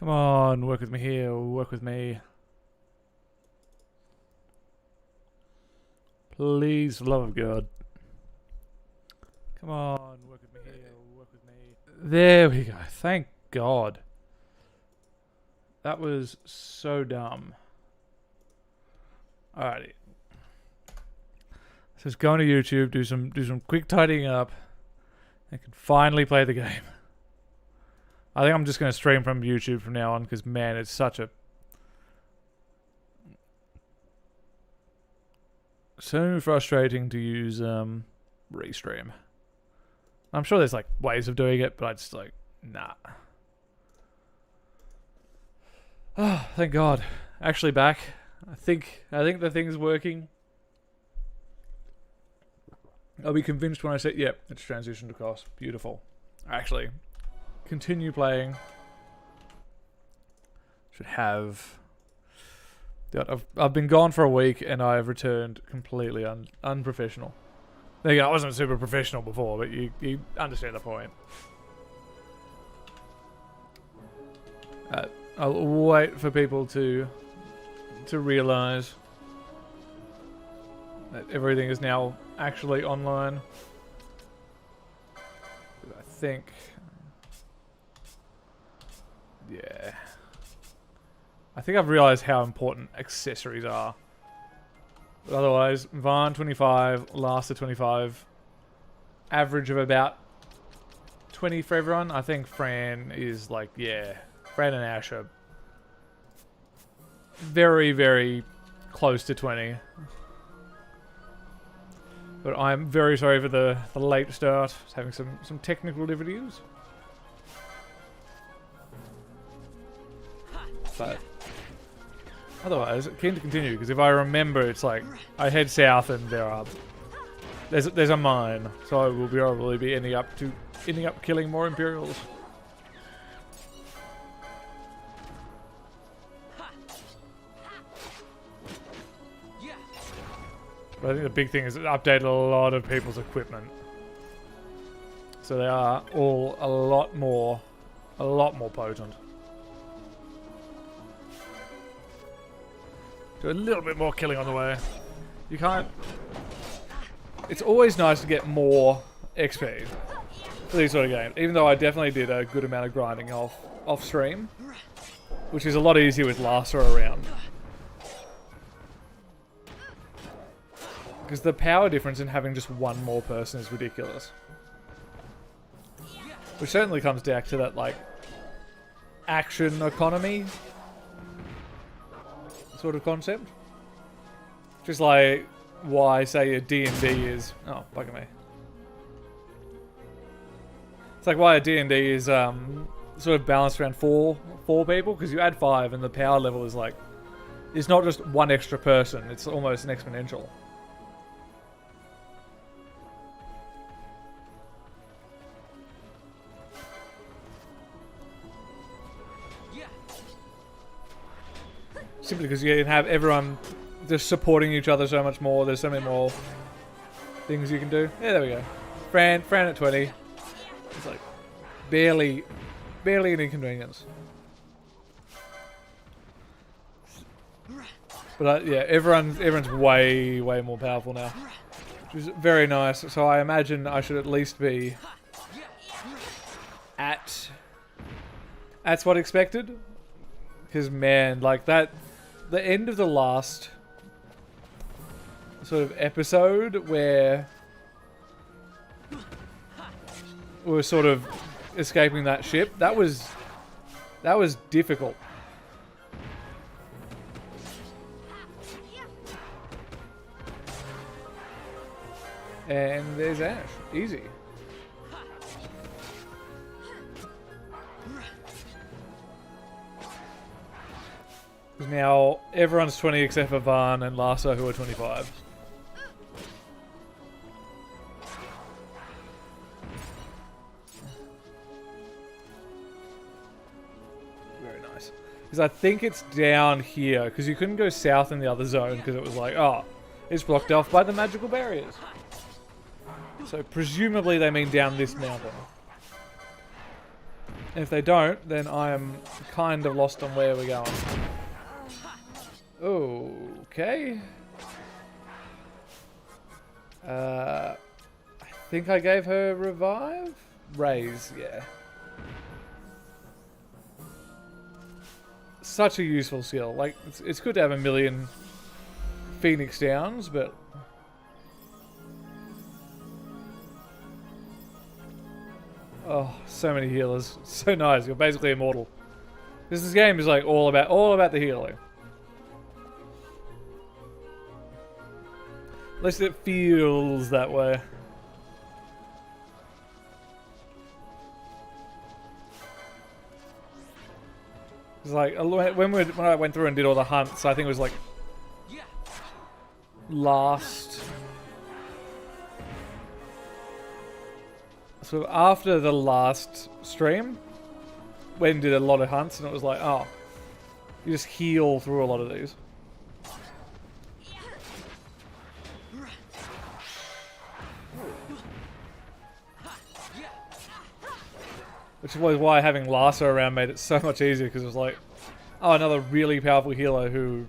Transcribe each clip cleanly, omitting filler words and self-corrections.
Come on, work with me here, work with me. Please, for the love of God. Come on, work with me here, work with me. There we go, thank God. That was so dumb. Alrighty. So just go into YouTube, do some quick tidying up, and can finally play the game. I think I'm just gonna stream from YouTube from now on because man, it's such a so frustrating to use restream. I'm sure there's like ways of doing it, but I just like nah. Oh, thank God. Actually back. I think the thing's working. I'll be convinced when I say, yep, it's transitioned across. Beautiful. Actually, continue playing. Should have. I've been gone for a week and I've returned completely unprofessional. There you go. I wasn't super professional before, but you understand the point. I'll wait for people to realize that everything is now actually online. I think, yeah, I think I've realized how important accessories are. But otherwise, Vaughn 25, Laster 25, average of about 20 for everyone. I think Fran is like, yeah, Fran and Ash are very, very close to 20. But I'm very sorry for the late start. I was having some technical difficulties. But otherwise, keen to continue because if I remember, it's like I head south and there's a mine, so I will probably be ending up killing more Imperials. But I think the big thing is it updated a lot of people's equipment, so they are all a lot more potent. Do a little bit more killing on the way. You can't. It's always nice to get more XP for these sort of games, even though I definitely did a good amount of grinding off stream, which is a lot easier with Laster around. Because the power difference in having just one more person is ridiculous. Which certainly comes down to that, like, action economy sort of concept. Just like why, say, a D&D is... Oh, bugger me. It's like why a D&D is sort of balanced around four people, because you add 5 and the power level is like... It's not just one extra person, it's almost an exponential. Simply because you can have everyone just supporting each other so much more. There's so many more things you can do. Yeah, there we go. Fran at 20. It's like barely an inconvenience. But yeah, everyone's way more powerful now, which is very nice. So I imagine I should at least be at what expected. Because man, like that. The end of the last sort of episode where we were sort of escaping that ship, that was difficult. And there's Ash. Easy. Now, everyone's 20 except for Vaughn and Lasso, who are 25. Very nice. Because I think it's down here, because you couldn't go south in the other zone, because it was like, oh, it's blocked off by the magical barriers. So presumably they mean down this mountain. And if they don't, then I am kind of lost on where we're going. Okay. I think I gave her revive? Raise, yeah. Such a useful skill. Like, it's good to have a million Phoenix Downs, but... Oh, so many healers. So nice. You're basically immortal. This game is like all about the healing. At least it feels that way. It's like when I went through and did all the hunts, I think it was like last. So after the last stream, when did a lot of hunts, and it was like, oh, you just heal through a lot of these. Which was why having Larsa around made it so much easier, because it was like, oh, another really powerful healer who...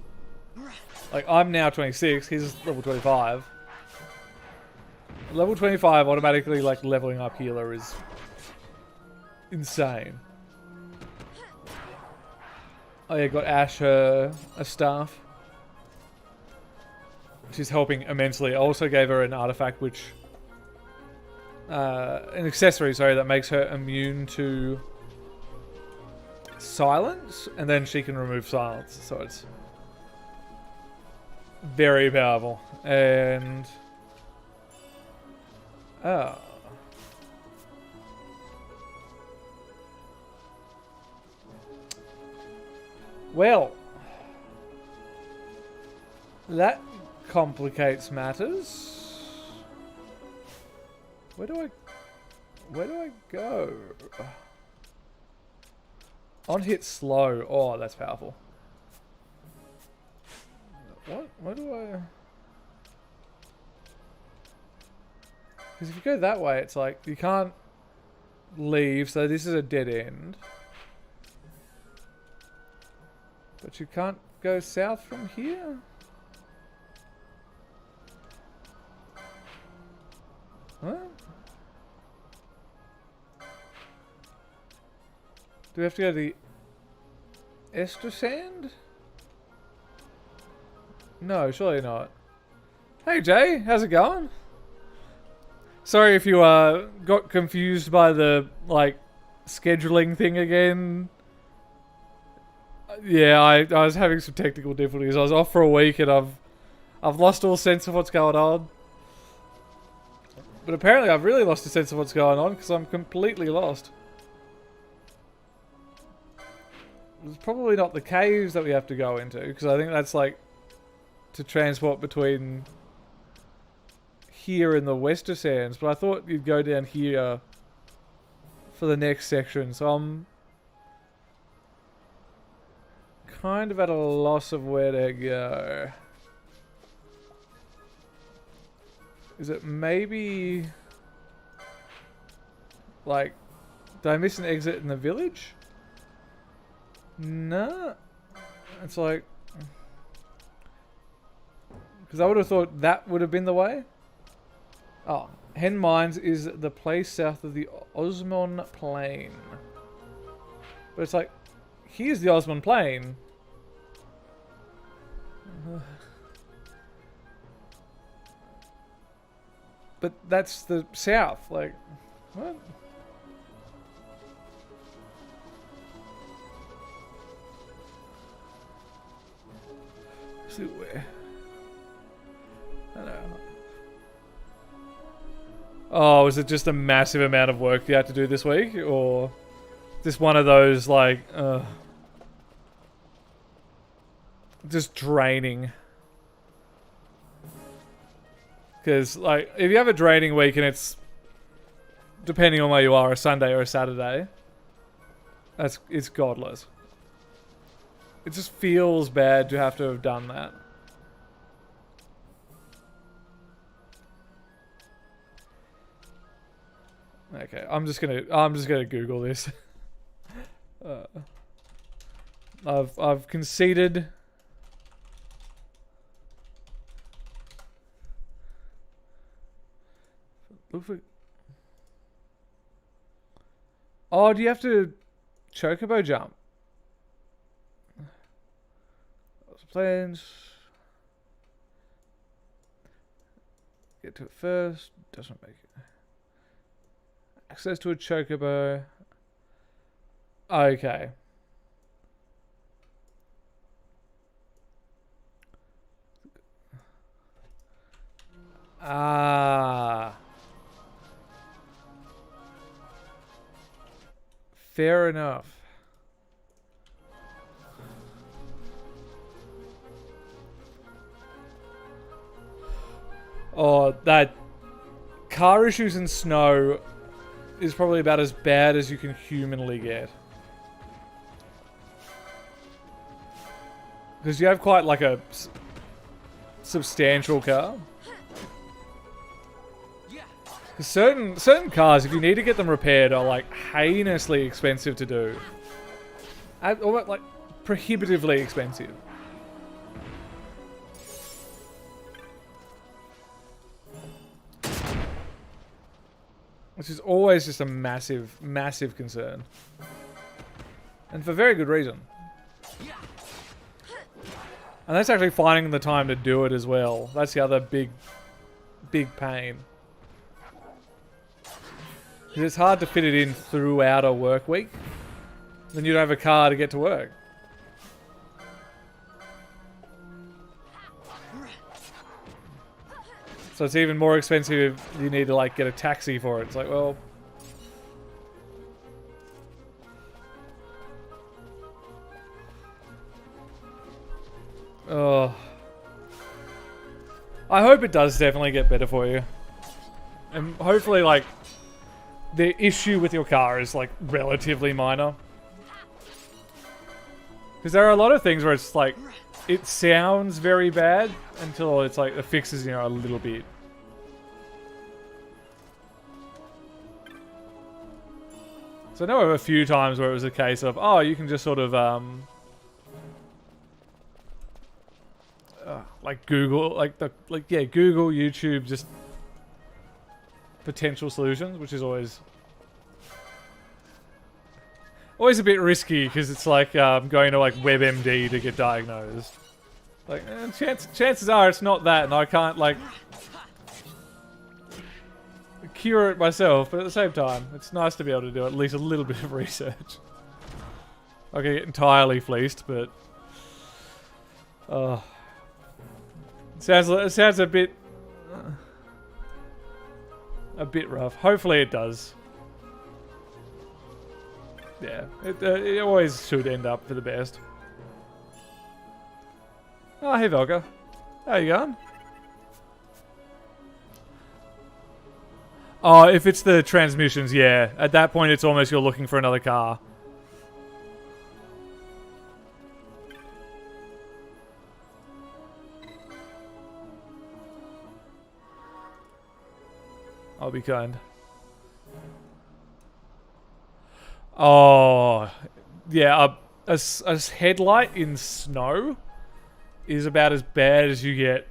Like, I'm now 26, he's level 25. Level 25 automatically, like, leveling up healer is insane. Oh yeah, got Ash a staff. She's helping immensely. I also gave her an artifact which... an accessory, sorry, that makes her immune to silence, and then she can remove silence, so it's very powerful. And well, that complicates matters. Where do I go? On hit slow. Oh, that's powerful. What? Where do I... Because if you go that way, it's like, you can't leave, so this is a dead end. But you can't go south from here? Huh? Do we have to go to the Ester Sand? No, surely not. Hey Jay, how's it going? Sorry if you got confused by the like scheduling thing again. Yeah, I was having some technical difficulties. I was off for a week and I've lost all sense of what's going on. But apparently I've really lost a sense of what's going on because I'm completely lost. It's probably not the caves that we have to go into, because I think that's like to transport between here and the Wester Sands, but I thought you'd go down here for the next section, so I'm kind of at a loss of where to go. Is it maybe like, did I miss an exit in the village? No, it's like, because I would have thought that would have been the way. Oh, Hen Mines is the place south of the Osmond Plain. But it's like, here's the Osmond Plain. But that's the south, like, what? See where? I don't know. Oh, is it just a massive amount of work you had to do this week? Or just one of those, like, just draining? Because, like, if you have a draining week and it's, depending on where you are, a Sunday or a Saturday, it's godless. It just feels bad to have to have done that. Okay, I'm just gonna Google this. I've conceded. Look for. Oh, do you have to chocobo jump? Plans. Get to it first. Doesn't make it. Access to a chocobo. Okay. Ah. Fair enough. Oh, that car issues in snow is probably about as bad as you can humanly get. Because you have quite like a substantial car. Because certain cars, if you need to get them repaired, are like heinously expensive to do. Or like prohibitively expensive. Which is always just a massive, massive concern. And for very good reason. And that's actually finding the time to do it as well. That's the other big pain. Because it's hard to fit it in throughout a work week. Then you don't have a car to get to work. So it's even more expensive if you need to like get a taxi for it. It's like, well... Oh. I hope it does definitely get better for you. And hopefully like the issue with your car is like relatively minor. Because there are a lot of things where it's like it sounds very bad until it's like the fixes, you know, a little bit. So I know of a few times where it was a case of, oh, you can just sort of like Google, Google, YouTube, just potential solutions, which is always a bit risky because it's like going to like WebMD to get diagnosed. Like, chances are it's not that, and I can't like cure it myself. But at the same time, it's nice to be able to do at least a little bit of research. I can get entirely fleeced, but it sounds a bit rough. Hopefully it does. Yeah, it always should end up for the best. Oh, hey Velka. How you going? Oh, if it's the transmissions, yeah. At that point, it's almost you're looking for another car. I'll be kind. Oh, yeah, a headlight in snow is about as bad as you get.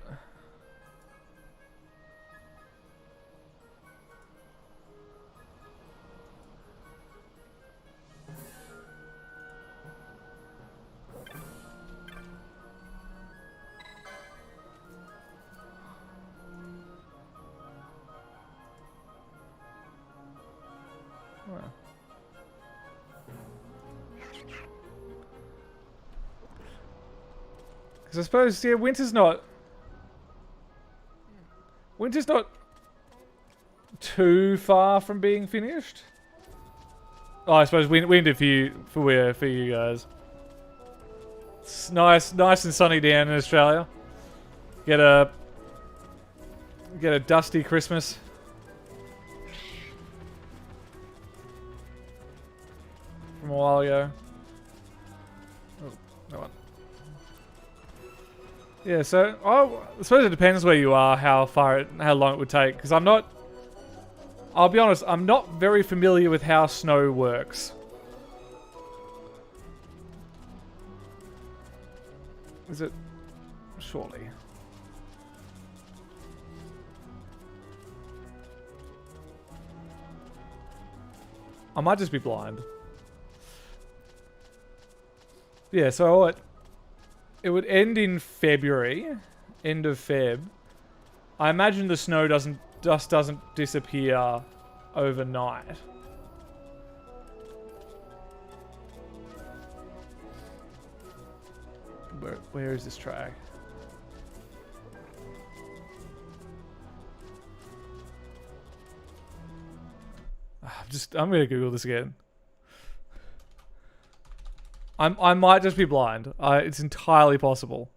Because I suppose, yeah, winter's not too far from being finished. Oh, I suppose winter for you guys. It's nice and sunny down in Australia. Get a dusty Christmas. From a while ago. Oh, no one. Yeah, so I suppose it depends where you are, how long it would take. Because I'll be honest, I'm not very familiar with how snow works. Is it? Surely. I might just be blind. Yeah, so it would end in February, end of Feb. I imagine the snow doesn't disappear overnight. Where is this track? I'm gonna Google this again. I might just be blind. It's entirely possible.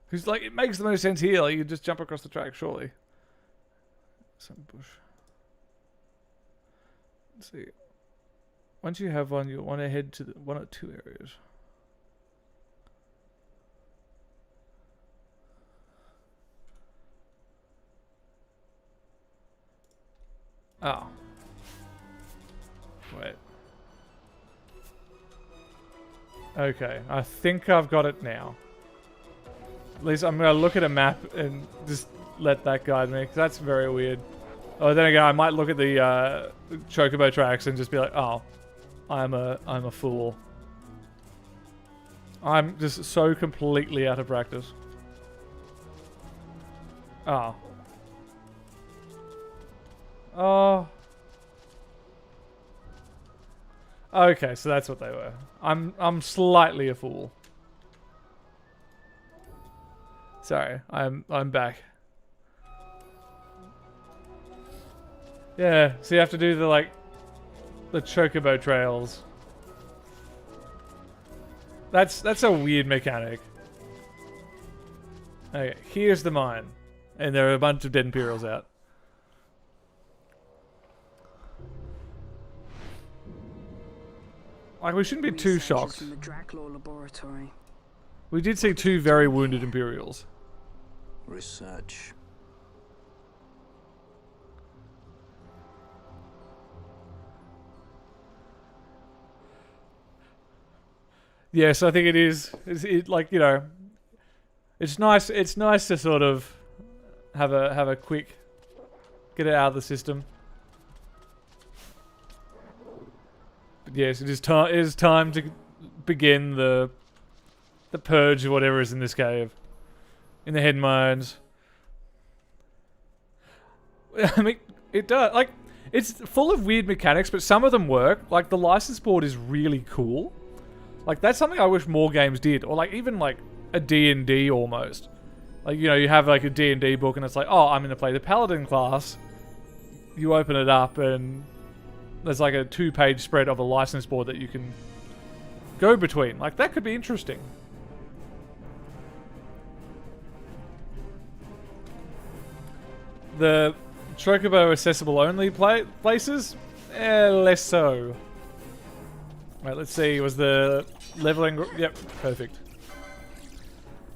Because like it makes the most sense here. Like you just jump across the track, surely. Some bush. Let's see. Once you have one, you'll want to head to one or two areas. Oh. Wait. Okay, I think I've got it now. At least I'm going to look at a map and just let that guide me, because that's very weird. Oh, then again, I might look at the Chocobo tracks and just be like, oh, I'm a fool. I'm just so completely out of practice. Oh. Oh. Okay, so that's what they were. I'm slightly a fool. Sorry, I'm back. Yeah, so you have to do the Chocobo trails. That's a weird mechanic. Okay, here's the mine. And there are a bunch of dead Imperials out. Like, we shouldn't be too shocked. We did see 2 very wounded Imperials. Research. Yes, I think it is. Like, you know, it's nice. It's nice to sort of have a quick get it out of the system. But yes, it is time. It is time to begin the purge of whatever is in this cave, in the head mines. I mean, it does. Like, it's full of weird mechanics, but some of them work. Like, the license board is really cool. Like, that's something I wish more games did. Or, like, even, like, a D&D almost. Like, you know, you have, like, a D&D book and it's like, oh, I'm going to play the Paladin class. You open it up and there's, like, a 2-page spread of a license board that you can go between. Like, that could be interesting. The Chocobo accessible only places? Less so. Right, let's see. Was the leveling... Yep, perfect.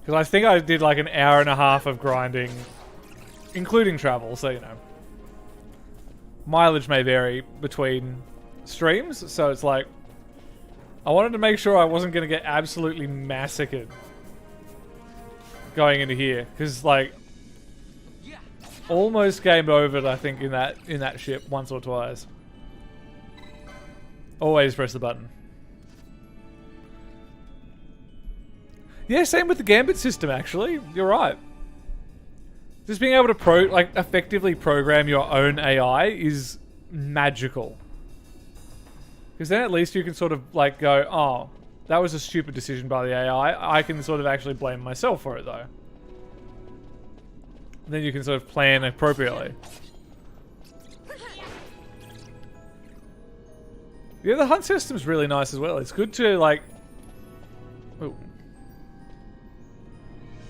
Because I think I did like an hour and a half of grinding, including travel, so you know. Mileage may vary between streams, so it's like... I wanted to make sure I wasn't going to get absolutely massacred going into here. Because, like... Almost game over, I think, in that ship once or twice. Always press the button. Yeah, same with the Gambit system, actually. You're right. Just being able to effectively program your own AI is magical. Because then at least you can sort of like go, oh, that was a stupid decision by the AI. I can sort of actually blame myself for it though. And then you can sort of plan appropriately. Yeah, the hunt system's really nice as well. It's good to like... Oh.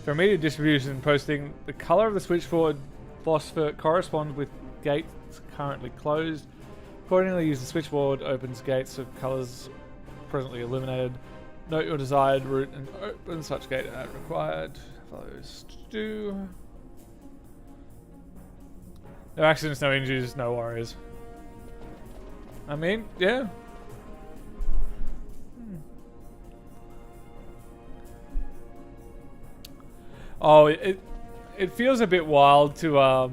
For immediate distribution, posting the color of the switchboard phosphor corresponds with gates currently closed. Accordingly, use the switchboard, opens gates of colors presently illuminated. Note your desired route and open such gate as required. Follows to do. No accidents, no injuries, no worries. I mean, yeah. Oh, it feels a bit wild to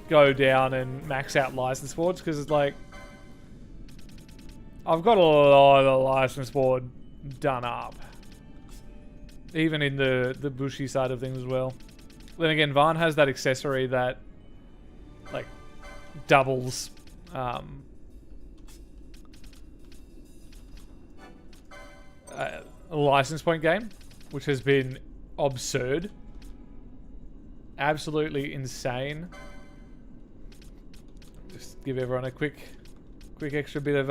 go down and max out license boards because it's like I've got a lot of license board done up, even in the bushy side of things as well. Then again, Vaughn has that accessory that like doubles a license point game, which has been absurd, absolutely insane. Just give everyone a quick extra bit of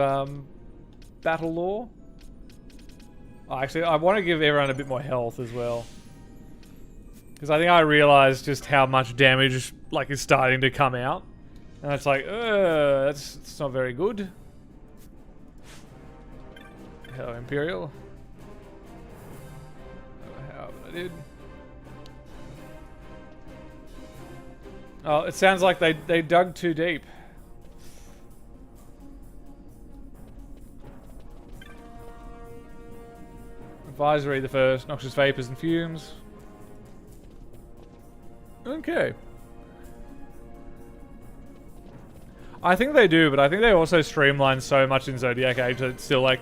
battle lore. Oh, actually, I want to give everyone a bit more health as well, because I think I realized just how much damage like is starting to come out, and it's like, it's not very good. Hello, Imperial. How I did. Oh, it sounds like they dug too deep. Advisory the first. Noxious vapors and fumes. Okay. I think they do, but I think they also streamline so much in Zodiac Age that it's still like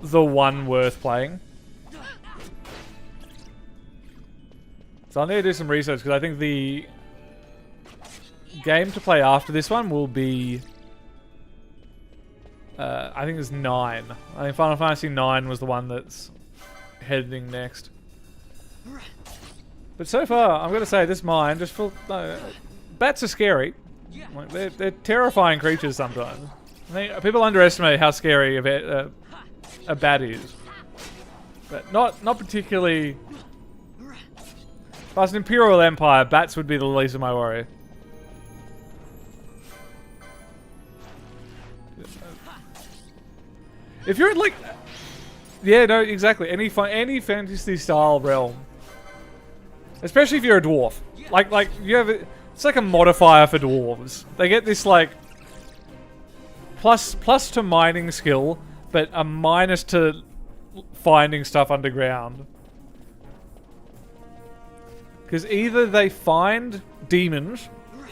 the one worth playing. So I need to do some research because I think the game to play after this one will be I think it's 9. I think Final Fantasy 9 was the one that's heading next. But so far, I'm gonna say this mine just full. Bats are scary. Like, they're terrifying creatures sometimes. I think people underestimate how scary a bat is, but not particularly. If I was an Imperial Empire, bats would be the least of my worry. If you're in like, yeah, no, exactly. Any fantasy style realm, especially if you're a dwarf, like you have, it's like a modifier for dwarves. They get this like plus to mining skill, but a minus to finding stuff underground. Because either they find demons,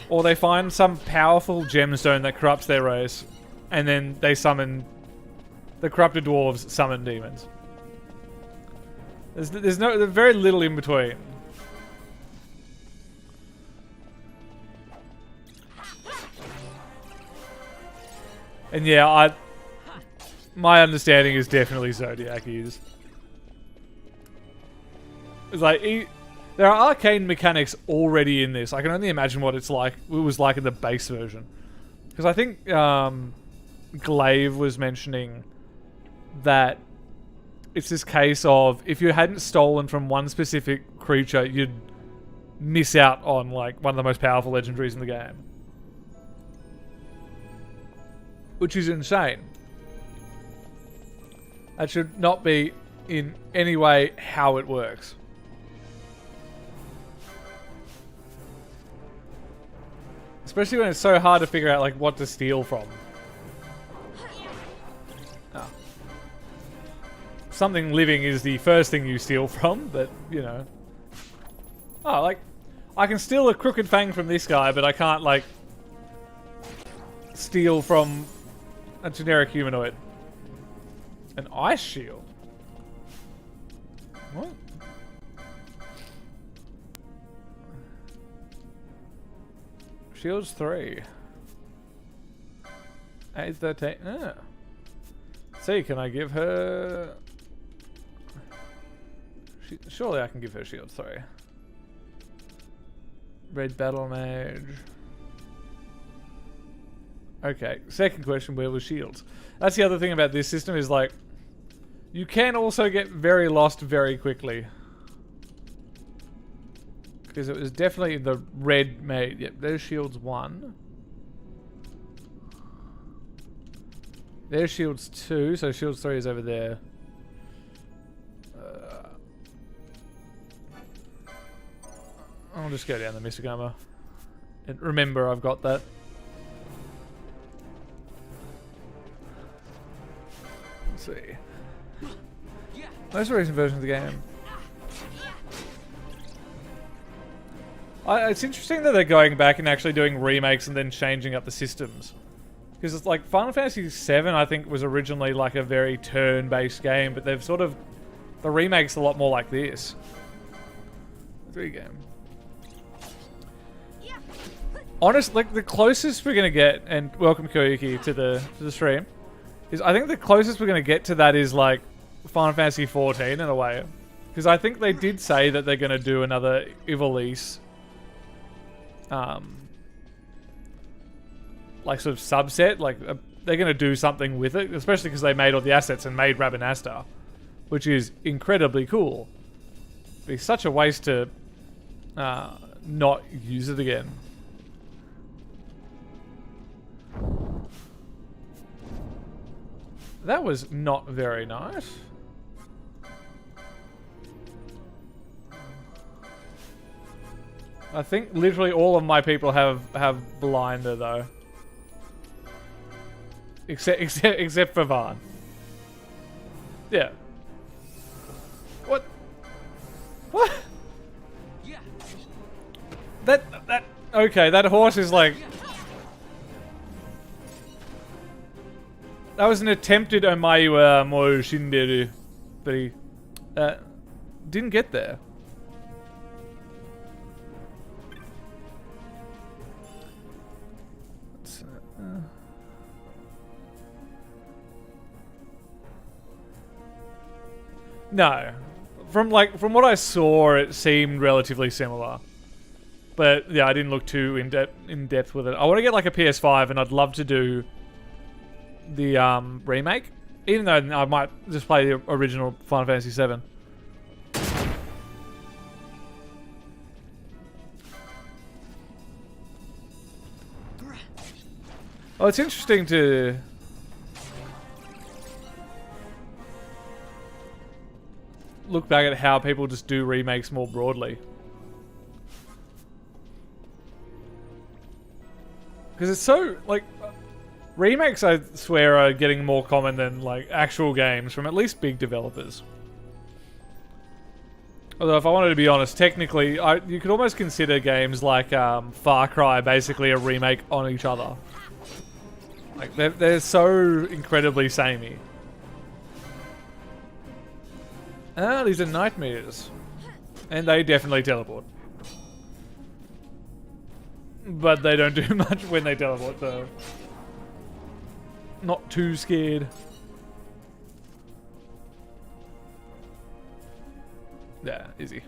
or they find some powerful gemstone that corrupts their race, and then they summon. The corrupted dwarves summon demons. There's very little in between. And yeah, my understanding is definitely Zodiac is. It's like there are arcane mechanics already in this. I can only imagine what it was like in the base version. Because I think Glaive was mentioning that it's this case of if you hadn't stolen from one specific creature, you'd miss out on like one of the most powerful legendaries in the game, which is insane. That should not be in any way how it works. Especially when it's so hard to figure out like what to steal from. Something living is the first thing you steal from, but, you know. Oh, like, I can steal a crooked fang from this guy, but I can't, like, steal from a generic humanoid. An ice shield? What? Shields 3. 813. Ah. See, can I give her... Surely I can give her shield 3. Red Battle Mage. Okay, second question, where was shields? That's the other thing about this system is like, you can also get very lost very quickly. Because it was definitely the red mage. Yep, there's shields 1. There's shields 2, so shields 3 is over there. I'll just go down the Mystic Armor. And remember, I've got that. Let's see. Most recent versions of the game. It's interesting that they're going back and actually doing remakes and then changing up the systems. Because it's like Final Fantasy VII, I think, was originally like a very turn-based game, but they've sort of... The remake's a lot more like this. 3 game. Honest, like the closest we're gonna get, and welcome Koyuki to the stream, is I think the closest we're gonna get to that is like Final Fantasy XIV in a way. Because I think they did say that they're gonna do another Ivalice like sort of subset, like they're going to do something with it, especially because they made all the assets and made Rabanastar, which is incredibly cool. It'd be such a waste to not use it again. That was not very nice. I think literally all of my people have blinder though. Except for Vaughn. Yeah. What? What? That okay, that horse is like... That was an attempted Omayu Moru Shinderu, but he didn't get there. No. From what I saw, it seemed relatively similar. But yeah, I didn't look too in depth with it. I want to get like a PS5 and I'd love to do the remake, even though I might just play the original Final Fantasy VII. Oh, it's interesting to look back at how people just do remakes more broadly. Because it's so, like, remakes I swear are getting more common than, like, actual games from at least big developers. Although, if I wanted to be honest, technically, you could almost consider games like Far Cry basically a remake on each other. Like, they're so incredibly samey. Ah, these are nightmares. And they definitely teleport. But they don't do much when they teleport, though. Not too scared. Yeah, easy.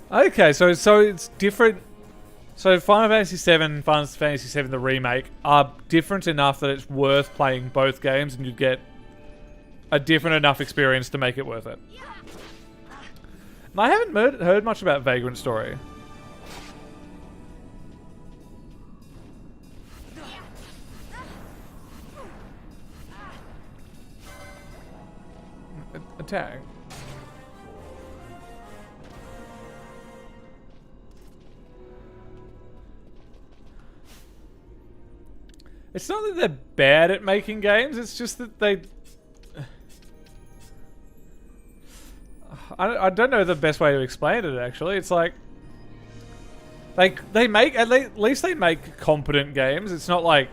Okay, so it's different. So Final Fantasy VII, Final Fantasy VII the remake are different enough that it's worth playing both games and you get a different enough experience to make it worth it. And I haven't heard much about Vagrant Story. Attack. It's not that they're bad at making games, it's just that they... I don't know the best way to explain it, actually. It's like... They make... At least they make competent games. It's not like...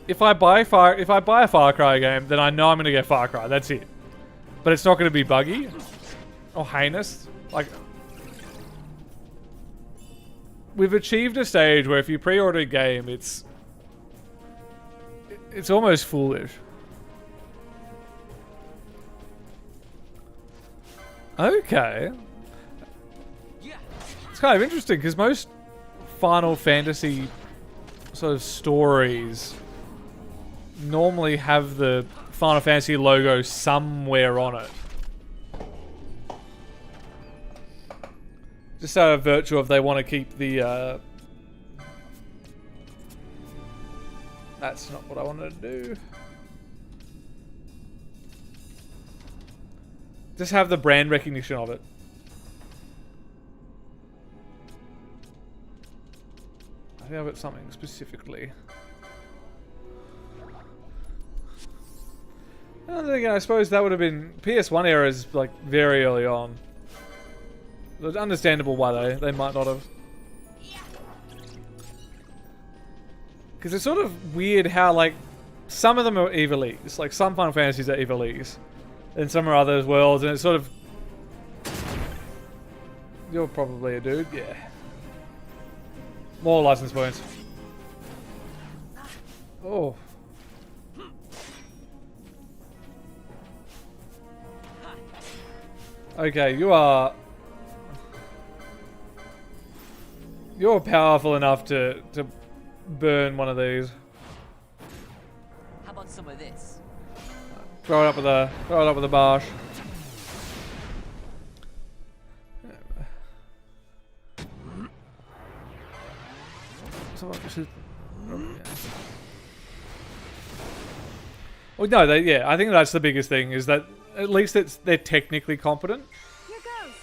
If I buy a Far Cry game, then I know I'm going to get Far Cry. That's it. But it's not going to be buggy. Or heinous. Like... We've achieved a stage where if you pre-order a game, it's almost foolish. Okay. It's kind of interesting because most Final Fantasy sort of stories normally have the Final Fantasy logo somewhere on it. Just out of virtue of they want to keep the... That's not what I wanted to do. Just have the brand recognition of it. I think I've got something specifically. And then again, I suppose that would have been... PS1 era is like very early on. It's understandable why they might not have. Because it's sort of weird how, like, some of them are evilese. Like, some Final Fantasies are evilese. And some are other worlds, and it's sort of... You're probably a dude, yeah. More license points. Oh. Okay, you're powerful enough to burn one of these. How about some of this? Throw it up with the barge. Well, no, yeah, I think that's the biggest thing is that at least they're technically competent. Here goes.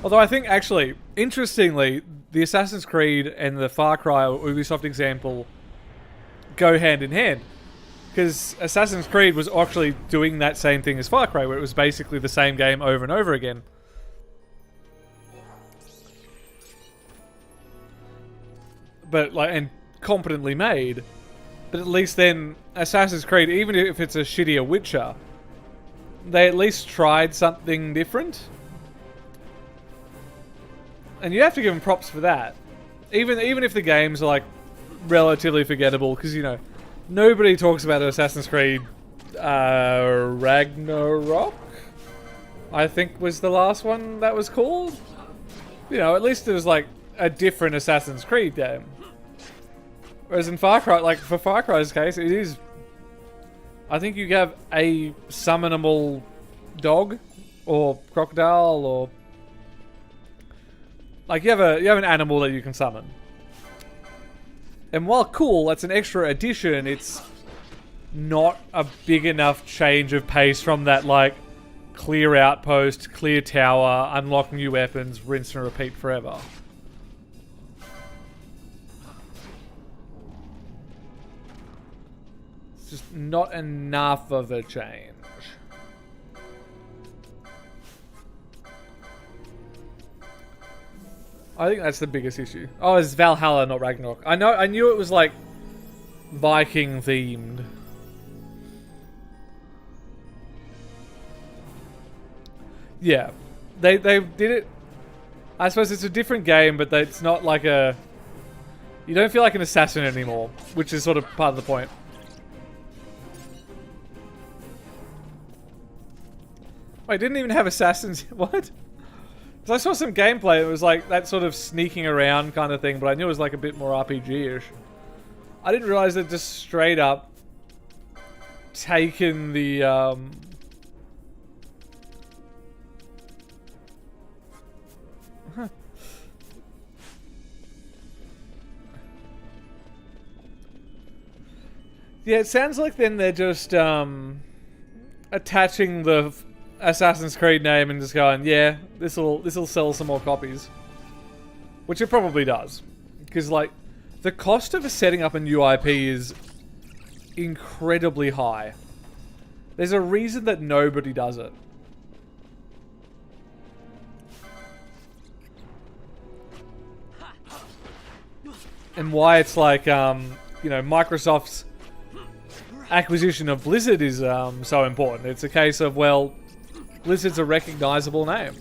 Although I think actually, interestingly, the Assassin's Creed and the Far Cry or Ubisoft example go hand in hand. Because Assassin's Creed was actually doing that same thing as Far Cry, where it was basically the same game over and over again. But like, and competently made. But at least then, Assassin's Creed, even if it's a shittier Witcher, they at least tried something different. And you have to give them props for that. Even if the games are like relatively forgettable, because you know, nobody talks about Assassin's Creed Ragnarok, I think was the last one that was called. You know, at least it was like a different Assassin's Creed game. Whereas in Far Cry, like for Far Cry's case, it is... I think you have a summonable dog or crocodile or... Like you have an animal that you can summon. And while cool, that's an extra addition, it's not a big enough change of pace from that like clear outpost, clear tower, unlock new weapons, rinse and repeat forever. It's just not enough of a change. I think that's the biggest issue. Oh, it's Valhalla, not Ragnarok. I knew it was like Viking themed. Yeah, they did it. I suppose it's a different game, but it's not like a... You don't feel like an assassin anymore, which is sort of part of the point. Wait, didn't even have assassins? What? Because I saw some gameplay, it was like that sort of sneaking around kind of thing, but I knew it was like a bit more RPG-ish. I didn't realize that just straight up taken the... Huh. Yeah, it sounds like then they're just attaching the Assassin's Creed name and just going, yeah, this'll sell some more copies, which it probably does, because like the cost of setting up a new IP is incredibly high. There's a reason that nobody does it. And why it's like, you know, Microsoft's acquisition of Blizzard is so important. It's a case of, well, Blizzard's a recognizable name.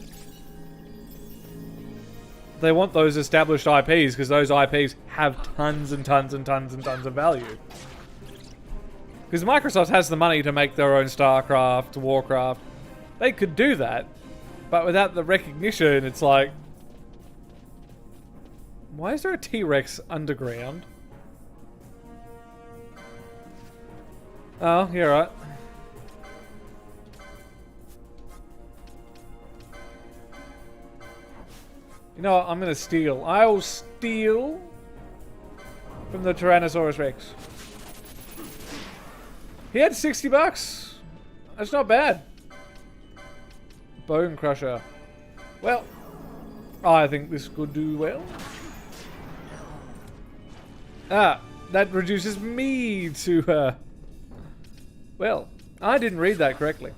They want those established IPs because those IPs have tons and tons and tons and tons of value. Because Microsoft has the money to make their own StarCraft, Warcraft. They could do that. But without the recognition, it's like... Why is there a T-Rex underground? Oh, you're right. You know what? I'm gonna steal. I'll steal from the Tyrannosaurus Rex. He had $60. That's not bad. Bone Crusher. Well, I think this could do well. Ah, that reduces me to, well, I didn't read that correctly.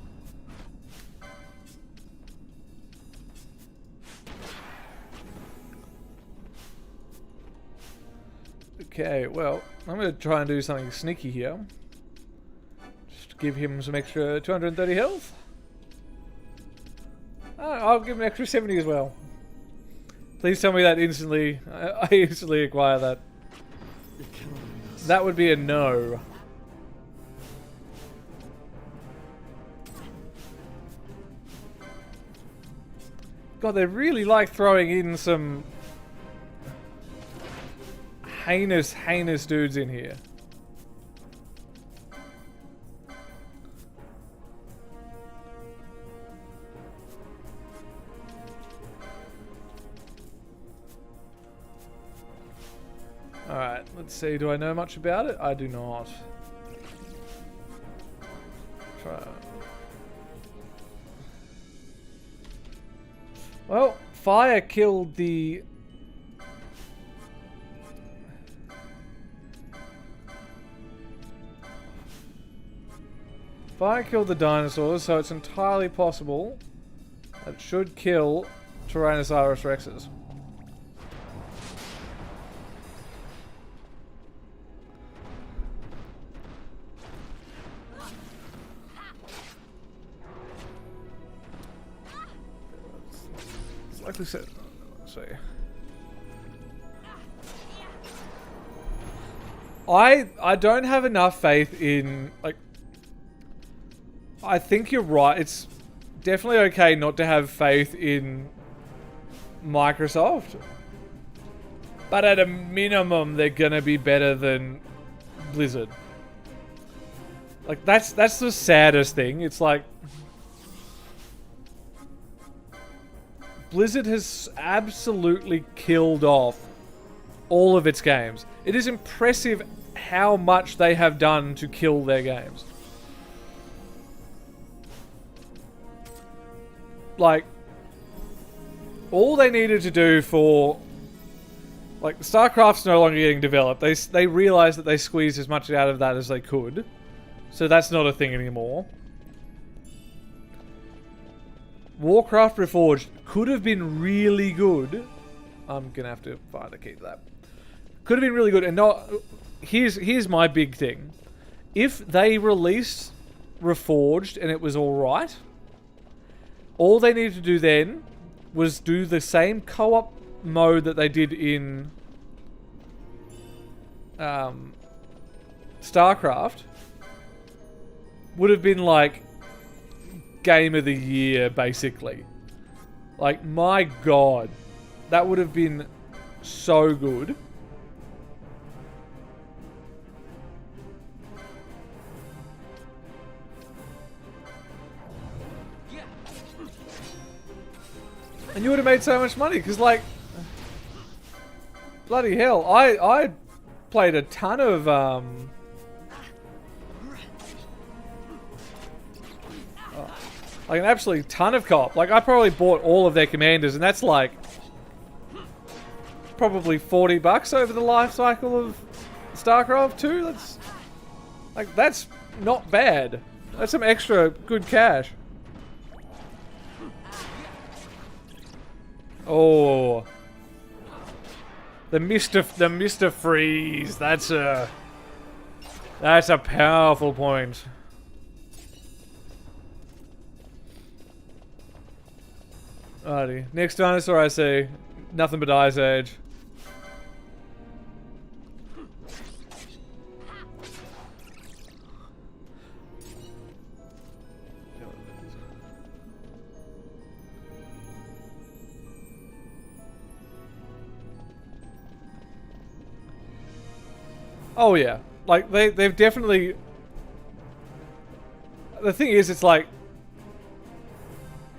Okay, well, I'm going to try and do something sneaky here. Just give him some extra 230 health. Oh, I'll give him an extra 70 as well. Please tell me that instantly. I instantly acquire that. That would be a no. God, they really like throwing in some heinous, heinous dudes in here. Alright, let's see. Do I know much about it? I do not. Try. Well, fire killed the... Fire killed the dinosaurs, so it's entirely possible that it should kill Tyrannosaurus Rexes. It's like we said. Let's see. I don't have enough faith in, like, I think you're right. It's definitely okay not to have faith in Microsoft. But at a minimum, they're gonna be better than Blizzard. Like, that's the saddest thing. It's like... Blizzard has absolutely killed off all of its games. It is impressive how much they have done to kill their games. Like, all they needed to do for, like, StarCraft's no longer getting developed. They realized that they squeezed as much out of that as they could, so that's not a thing anymore. Warcraft Reforged could have been really good. I'm gonna have to find a key to that. Could have been really good, and not. Here's my big thing. If they released Reforged and it was all right. All they needed to do then was do the same co-op mode that they did in StarCraft. Would have been like Game of the Year, basically. Like, my God. That would have been so good. And you would have made so much money, because, like, bloody hell, I played a ton of, like an absolute ton of co-op. Like, I probably bought all of their commanders, and that's like, probably $40 over the life cycle of StarCraft 2. That's, like, that's not bad. That's some extra good cash. Oh, the Mr. Freeze. That's a powerful point. Alrighty, next dinosaur I see, nothing but Ice Age. Oh yeah, like they've definitely. The thing is, it's like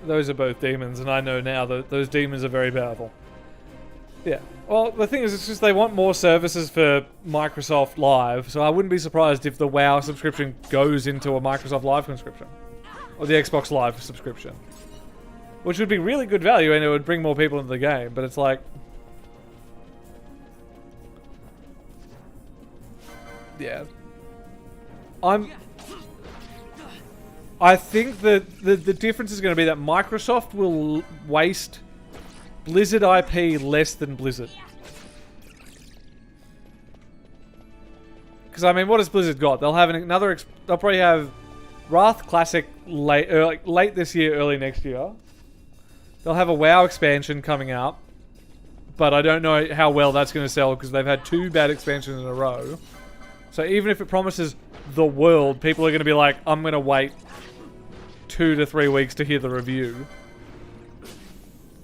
those are both demons, and I know now that those demons are very powerful. Yeah. Well, the thing is, it's just they want more services for Microsoft Live, so I wouldn't be surprised if the WoW subscription goes into a Microsoft Live subscription, or the Xbox Live subscription, which would be really good value, and it would bring more people into the game. But it's like. Yeah. I think that the difference is going to be that Microsoft will waste Blizzard IP less than Blizzard. Because I mean, what has Blizzard got? They'll have another. They'll probably have Wrath Classic late this year, early next year. They'll have a WoW expansion coming out, but I don't know how well that's going to sell because they've had 2 bad expansions in a row. So even if it promises the world, people are going to be like, I'm going to wait 2 to 3 weeks to hear the review.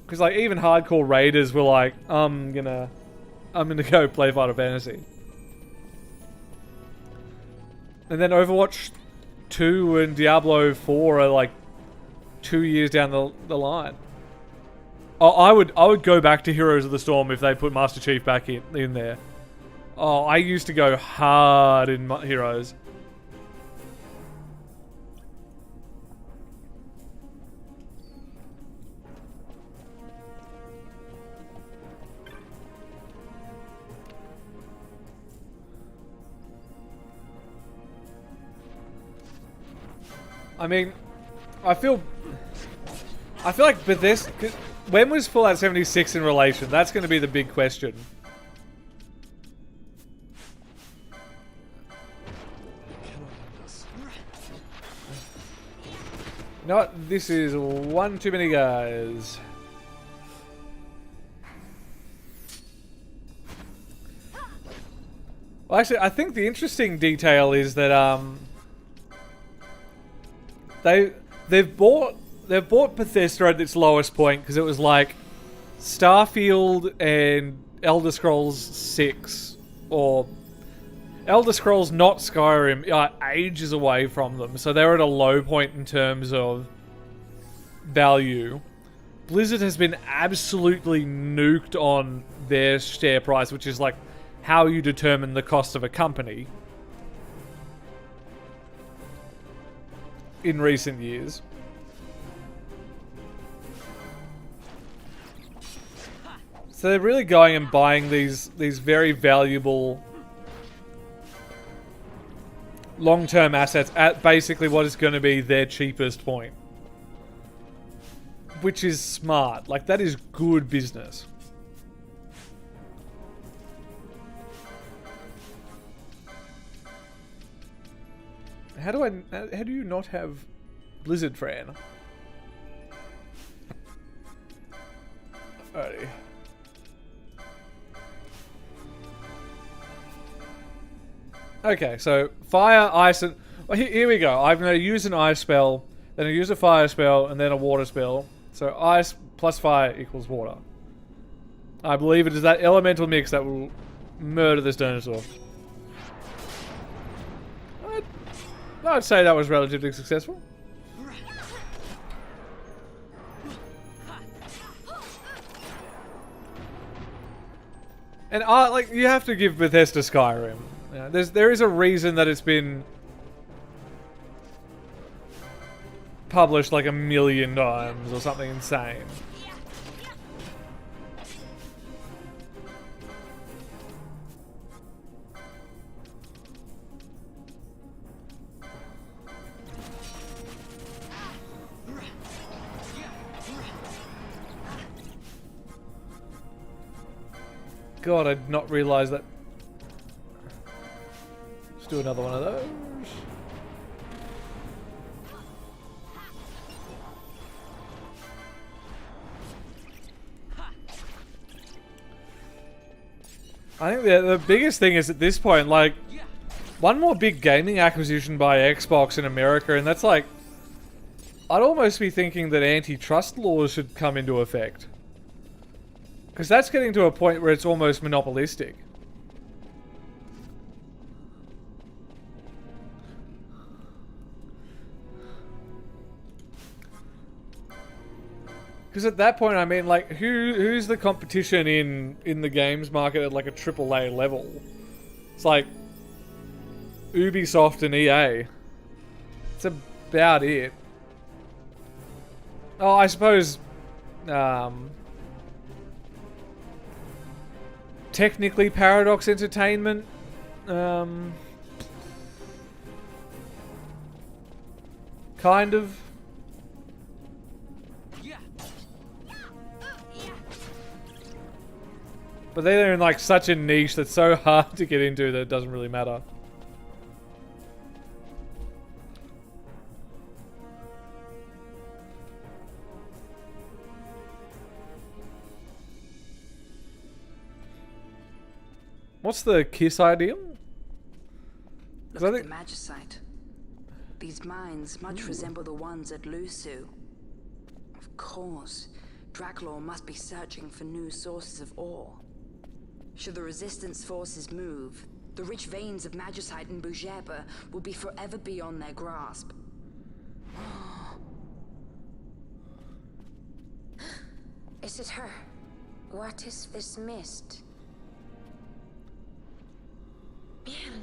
Because like even hardcore raiders were like, I'm gonna go play Final Fantasy. And then Overwatch 2 and Diablo 4 are like 2 years down the line. Oh, I would go back to Heroes of the Storm if they put Master Chief back in there. Oh, I used to go hard in Heroes. I mean, I feel like Bethesda. When was Fallout 76 in relation? That's going to be the big question. No, this is one too many guys. Well, actually, I think the interesting detail is that they've bought Bethesda at its lowest point because it was like Starfield and Elder Scrolls 6 or Elder Scrolls not Skyrim are ages away from them, so they're at a low point in terms of value. Blizzard has been absolutely nuked on their share price, which is like how you determine the cost of a company in recent years. So they're really going and buying these very valuable long-term assets at basically what is going to be their cheapest point. Which is smart. Like, that is good business. How do you not have Blizzard, Fran? Alrighty. Okay, so fire, ice, and... Well, here we go. I'm going to use an ice spell, then I use a fire spell, and then a water spell. So ice plus fire equals water. I believe it is that elemental mix that will murder this dinosaur. I'd say that was relatively successful. And like, you have to give Bethesda Skyrim. Yeah, there is a reason that it's been published like 1 million times or something insane. God, I did not realize that. Let's do another one of those. I think the biggest thing is at this point, like, one more big gaming acquisition by Xbox in America, and that's like, I'd almost be thinking that antitrust laws should come into effect. Because that's getting to a point where it's almost monopolistic. Because at that point, I mean, like, who's the competition in the games market at like a AAA level? It's like Ubisoft and EA. It's about it. Oh, I suppose technically Paradox Entertainment. Kind of. But they're in like such a niche that's so hard to get into that it doesn't really matter. What's the kiss ideal? Look at the magicite. These mines much resemble the ones at Lusu. Of course, Draculaur must be searching for new sources of ore. Should the resistance forces move, the rich veins of magicite in Bujeba will be forever beyond their grasp. Is it her? What is this mist? Man.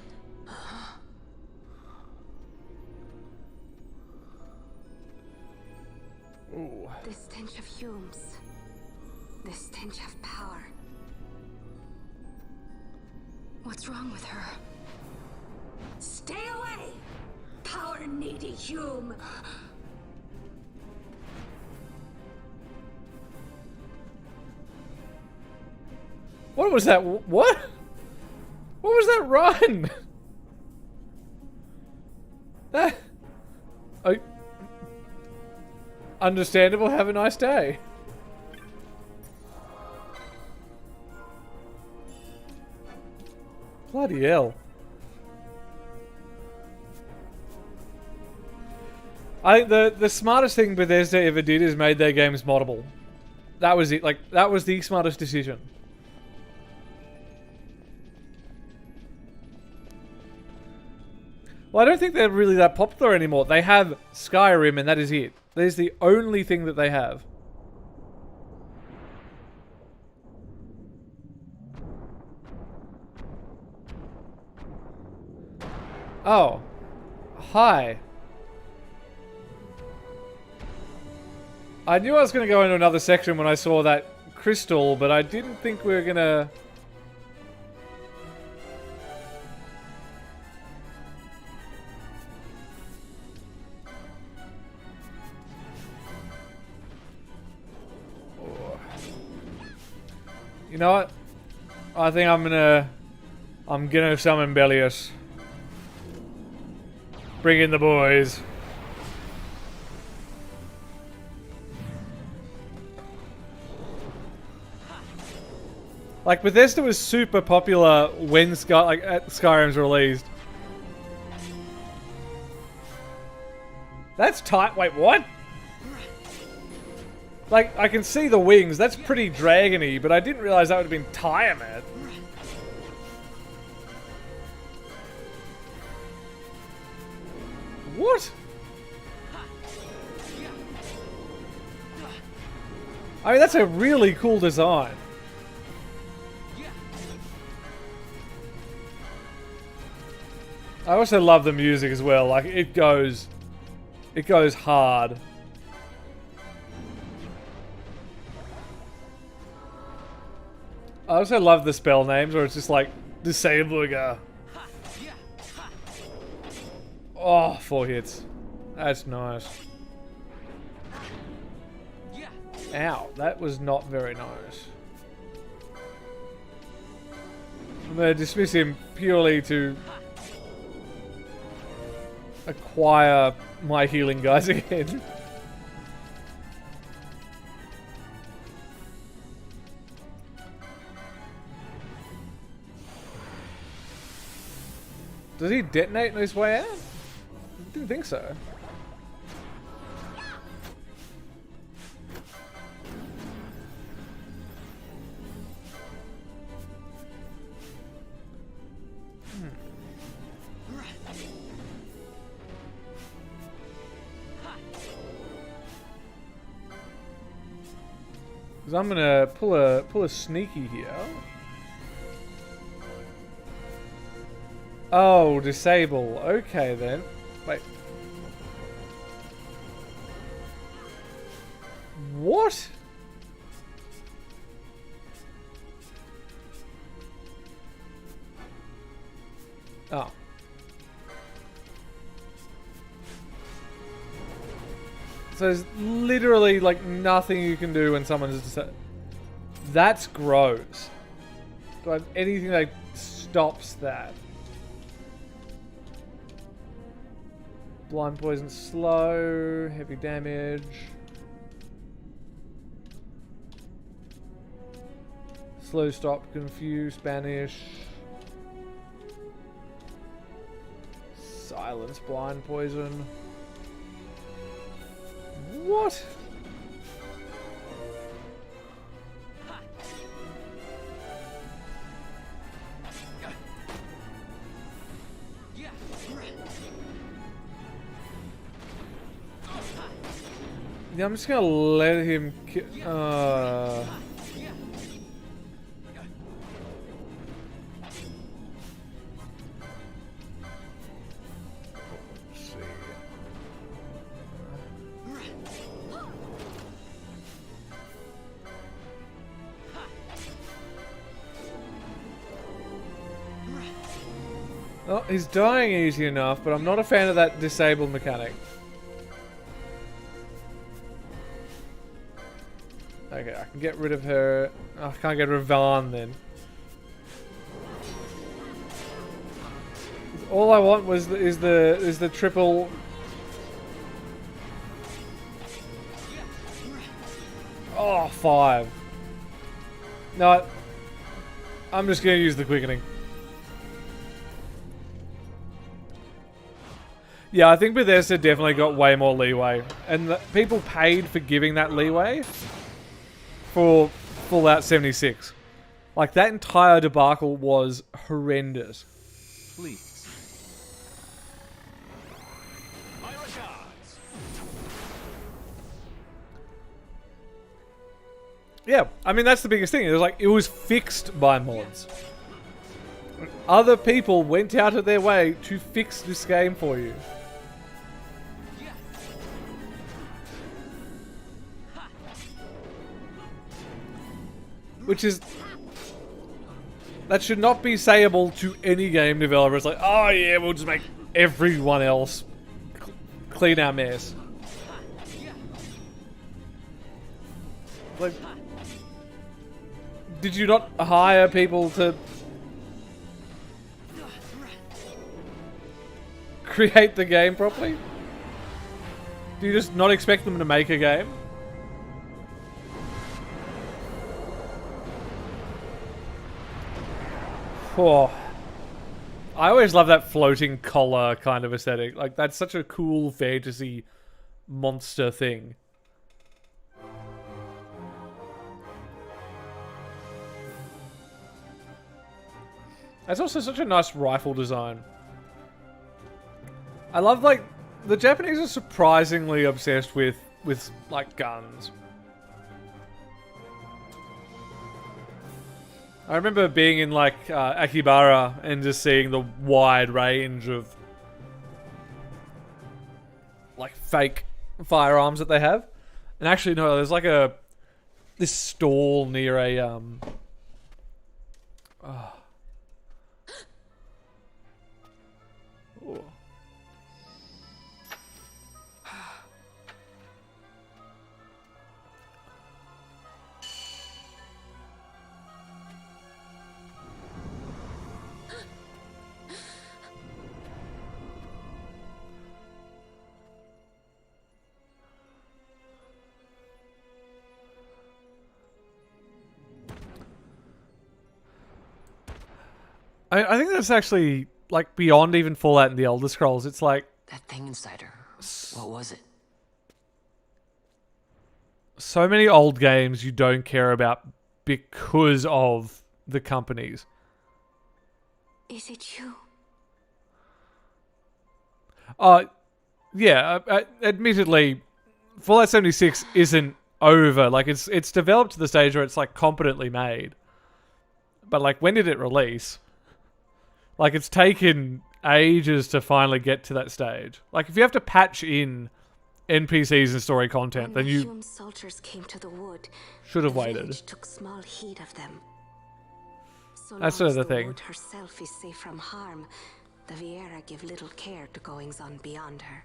Ooh. The stench of fumes. The stench of power. What's wrong with her? Stay away! Power-needy Hume! What was that? What? What was that run? That... Oh, understandable, have a nice day. Bloody hell. I think the smartest thing Bethesda ever did is made their games moddable. That was it. Like, that was the smartest decision. Well, I don't think they're really that popular anymore. They have Skyrim and that is it. That is the only thing that they have. Oh. Hi. I knew I was going to go into another section when I saw that crystal, but I didn't think we were going to... You know what? I think I'm gonna summon Bellius. Bring in the boys. Like, Bethesda was super popular when Skyrim's released. That's tight. Wait, what? Like, I can see the wings. That's pretty dragony, but I didn't realize that would have been Tiamat. What? I mean, that's a really cool design. I also love the music as well. Like, it goes hard. I also love the spell names where it's just like Disabler. Oh, 4 hits. That's nice. Ow, that was not very nice. I'm gonna dismiss him purely to acquire my healing guys again. Does he detonate on his way out? Didn't think so. Because I'm gonna pull a sneaky here. Oh, disable. Okay then. Wait. What? Oh. So there's literally like nothing you can do when someone's that's gross. Do I have anything that stops that? Blind poison slow, heavy damage. Slow stop, confuse, Spanish. Silence, blind poison. What? Yeah, I'm just gonna let him oh, he's dying easy enough, but I'm not a fan of that disabled mechanic. Okay, I can get rid of her. Oh, I can't get rid of Vaughn then. All I want was is the triple. Oh, 5. No, I'm just gonna use the quickening. Yeah, I think Bethesda definitely got way more leeway, and people paid for giving that leeway for Fallout 76. Like, that entire debacle was horrendous. Please. My regards. Yeah, I mean, that's the biggest thing. It was like, it was fixed by mods. Other people went out of their way to fix this game for you. Which is... that should not be sayable to any game developer. It's like, oh yeah, we'll just make everyone else clean our mess. Like... did you not hire people to... create the game properly? Do you just not expect them to make a game? Oh. I always love that floating collar kind of aesthetic. Like, that's such a cool fantasy monster thing. That's also such a nice rifle design. I love, like, the Japanese are surprisingly obsessed with like, guns. I remember being in, like, Akibara and just seeing the wide range of, like, fake firearms that they have. And actually, no, there's, like, this stall near a, oh. I think that's actually, like, beyond even Fallout and the Elder Scrolls. It's like... That thing inside her. What was it? so many old games you don't care about because of the companies. Is it you? Yeah, admittedly, Fallout 76 isn't over. Like, it's developed to the stage where it's, like, competently made. But, like, when did it release? Like, it's taken ages to finally get to that stage. Like, if you have to patch in NPCs and story content, then you soldiers came to the wood, should have the waited. village took small heed of them. So That's long sort of as the thing. wood herself is safe from harm, the Viera give little care to goings on beyond her.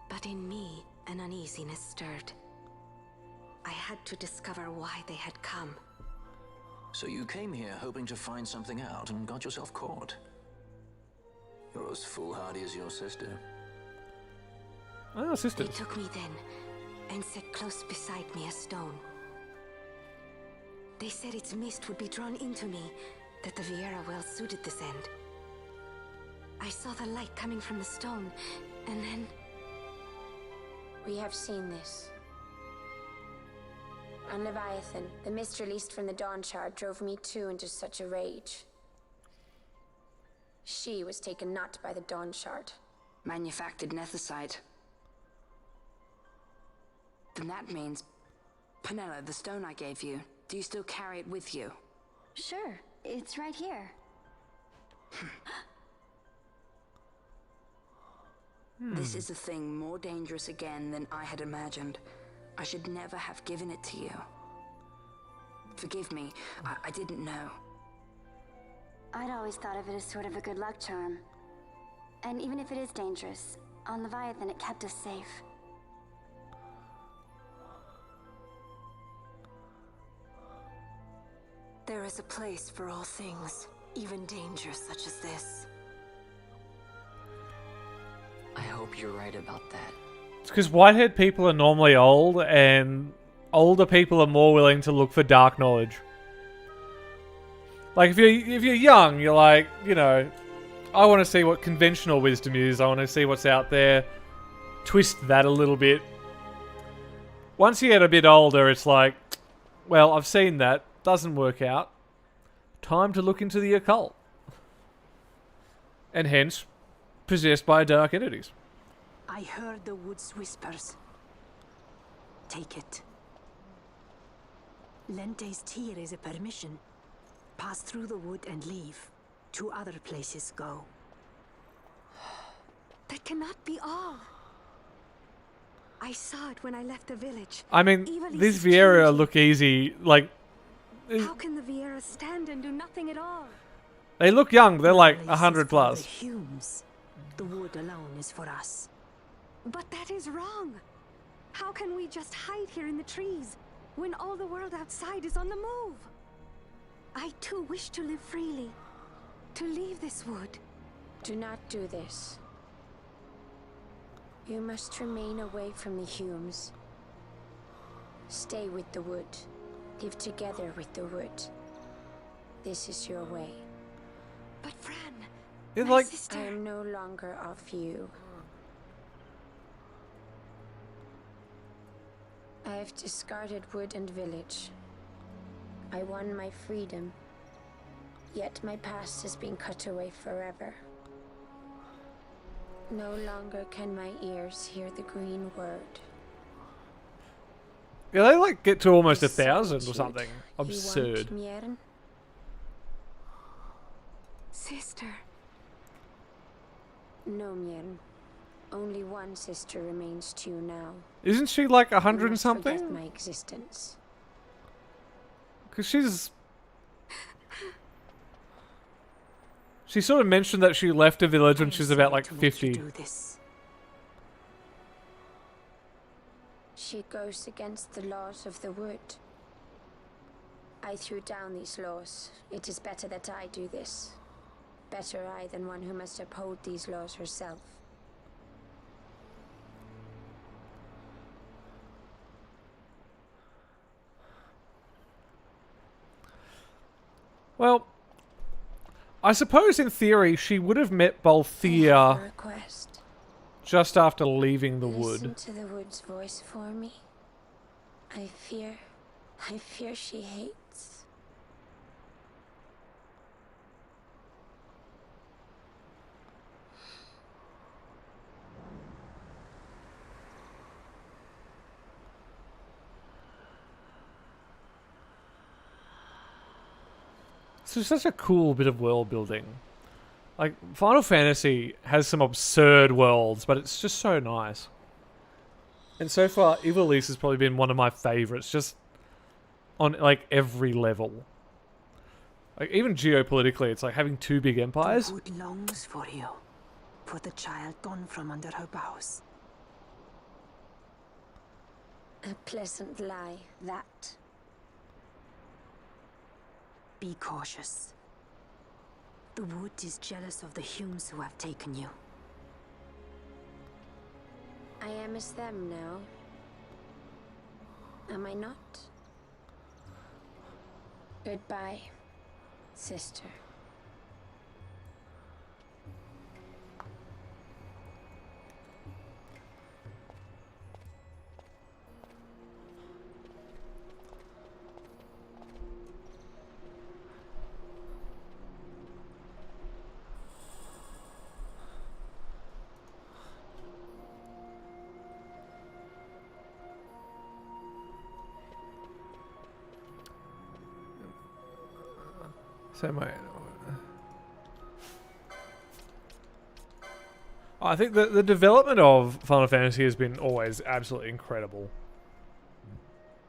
But in me, An uneasiness stirred. I had to discover why they had come. So you came here hoping to find something out and got yourself caught. You're as foolhardy as your sister. Oh, They sisters. took me then and set close beside me a stone. They said its mist would be drawn into me, that the Vieira well suited this end. I saw the light coming from the stone, and then... We have seen this. On Leviathan, the mist released from the Dawn Shard drove me too into such a rage. She was taken not by the Dawn Shard. Manufactured nethicite. Then that means... Penella, the stone I gave you, do you still carry it with you? Sure, it's right here. This is a thing more dangerous again than I had imagined. I should never have given it to you. Forgive me, I didn't know. I'd always thought of it as sort of a good luck charm. And even if it is dangerous, on Leviathan it kept us safe. There is a place for all things, even dangers such as this. I hope you're right about that. It's because white-haired people are normally old, and older people are more willing to look for dark knowledge. Like, if you're young, you're like, you know, I want to see what conventional wisdom is. I want to see what's out there. Twist that a little bit. Once you get a bit older, it's like, well, I've seen that. Doesn't work out. Time to look into the occult. And hence, possessed by dark entities. I heard the wood's whispers. Take it. Lente's tear is a permission. Pass through the wood and leave. To other places go. That cannot be all. I saw it when I left the village. I mean, Evil these is Vieira changing. look easy. Like, How can the Vieira stand and do nothing at all? they look young. They're like Place 100 is for plus. The Humes. The wood alone is for us. But that is wrong. How can we just hide here in the trees when all the world outside is on the move? I too wish to live freely, to leave this wood. Do not do this. You must remain away from the Humes. Stay with the wood. Live together with the wood. This is your way. But Fran, It's my like, sister... I am no longer of you. I have discarded wood and village. I won my freedom. Yet my past has been cut away forever. No longer can my ears hear the green word. yeah, they like get to almost The 1,000 or solitude something. you want, Absurd. Miern? Sister. No, Miern. Only one sister remains to you now. Isn't she like You 100 and must forget something? my existence. Because she sort of mentioned that she left a village when I am she was about sorry like to make you 50. do this. She goes against the laws of the wood. I threw down these laws. It is better that I do this. Better I than one who must uphold these laws herself. Well, I suppose in theory she would have met I have a Balthea request. just after leaving the Listen wood. to the wood's voice for me. I fear she hates. It's such a cool bit of world building. Like, Final Fantasy has some absurd worlds, but it's just so nice. And so far, Ivalice has probably been one of my favorites, just on, like, every level. Like, even geopolitically, it's like having two big empires. The wood longs for you, for the child gone from under her boughs. A pleasant lie, that. Be cautious. The wood is jealous of the Humes who have taken you. I am as them now. Am I not? Goodbye, sister. I think the development of Final Fantasy has been always absolutely incredible.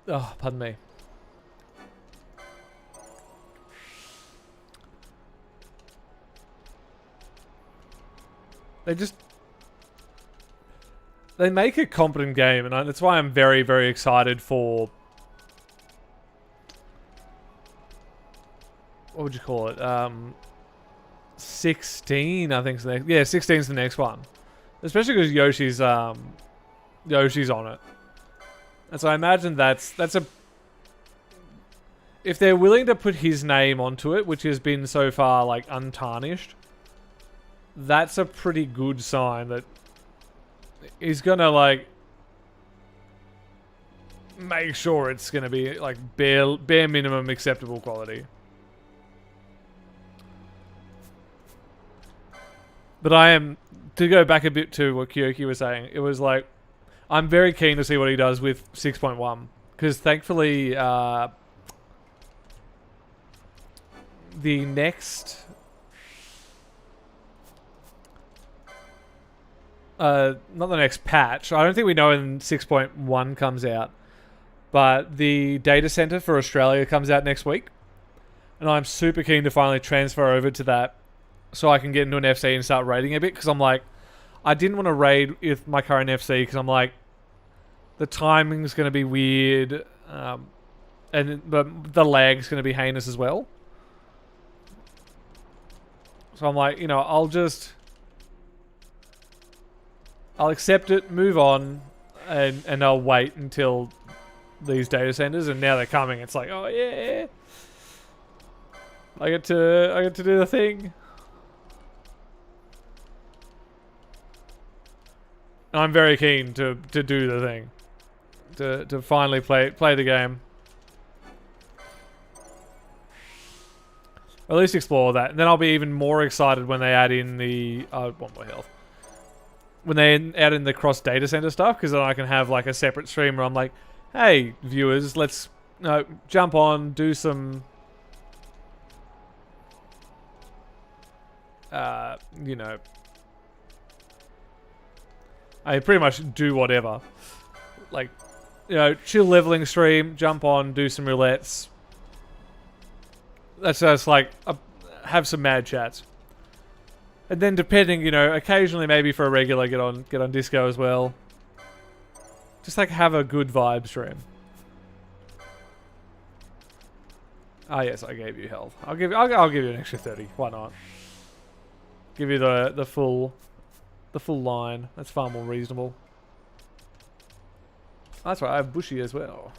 Oh, pardon me. They make a competent game, and that's why I'm very, very excited for... What would you call it? 16, I think is the next. Yeah, 16 is the next one. Especially because Yoshi's on it. And so I imagine that's a... If they're willing to put his name onto it, which has been so far, like, untarnished, that's a pretty good sign that he's gonna, like, make sure it's gonna be, like, bare minimum acceptable quality. But I am, to go back a bit to what Kyoki was saying, it was like, I'm very keen to see what he does with 6.1. Because thankfully, the next... not the next patch. I don't think we know when 6.1 comes out. But the data center for Australia comes out next week. And I'm super keen to finally transfer over to that, so I can get into an FC and start raiding a bit. Because I'm like, I didn't want to raid with my current FC because I'm like, the timing's going to be weird. But the lag's going to be heinous as well. So I'm like, you know, I'll accept it, move on, and I'll wait until these data centers. And now they're coming. It's like, oh yeah, I get to do the thing. And I'm very keen to do the thing. To finally play the game. Or at least explore that. And then I'll be even more excited when they add in the... one more health. When they add in the cross data center stuff, because then I can have like a separate stream where I'm like, hey, viewers, let's jump on, do some... you know... I pretty much do whatever. Like, you know, chill leveling stream, jump on, do some roulettes. That's just like, have some mad chats. And then depending, you know, occasionally maybe for a regular get on disco as well. Just like have a good vibe stream. Ah yes, I gave you health. I'll give you an extra 30. Why not? Give you the full line. That's far more reasonable. Oh, that's right, I have Bushy as well.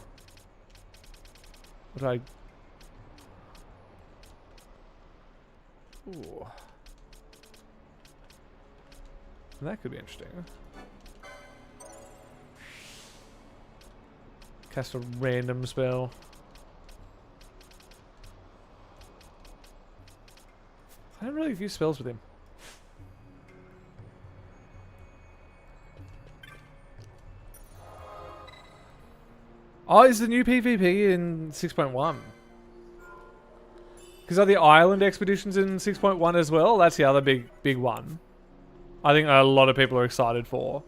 But ooh. That could be interesting. Cast a random spell. I don't really use spells with him. Oh, is the new PvP in 6.1? Because are the island expeditions in 6.1 as well? That's the other big one. I think a lot of people are excited for.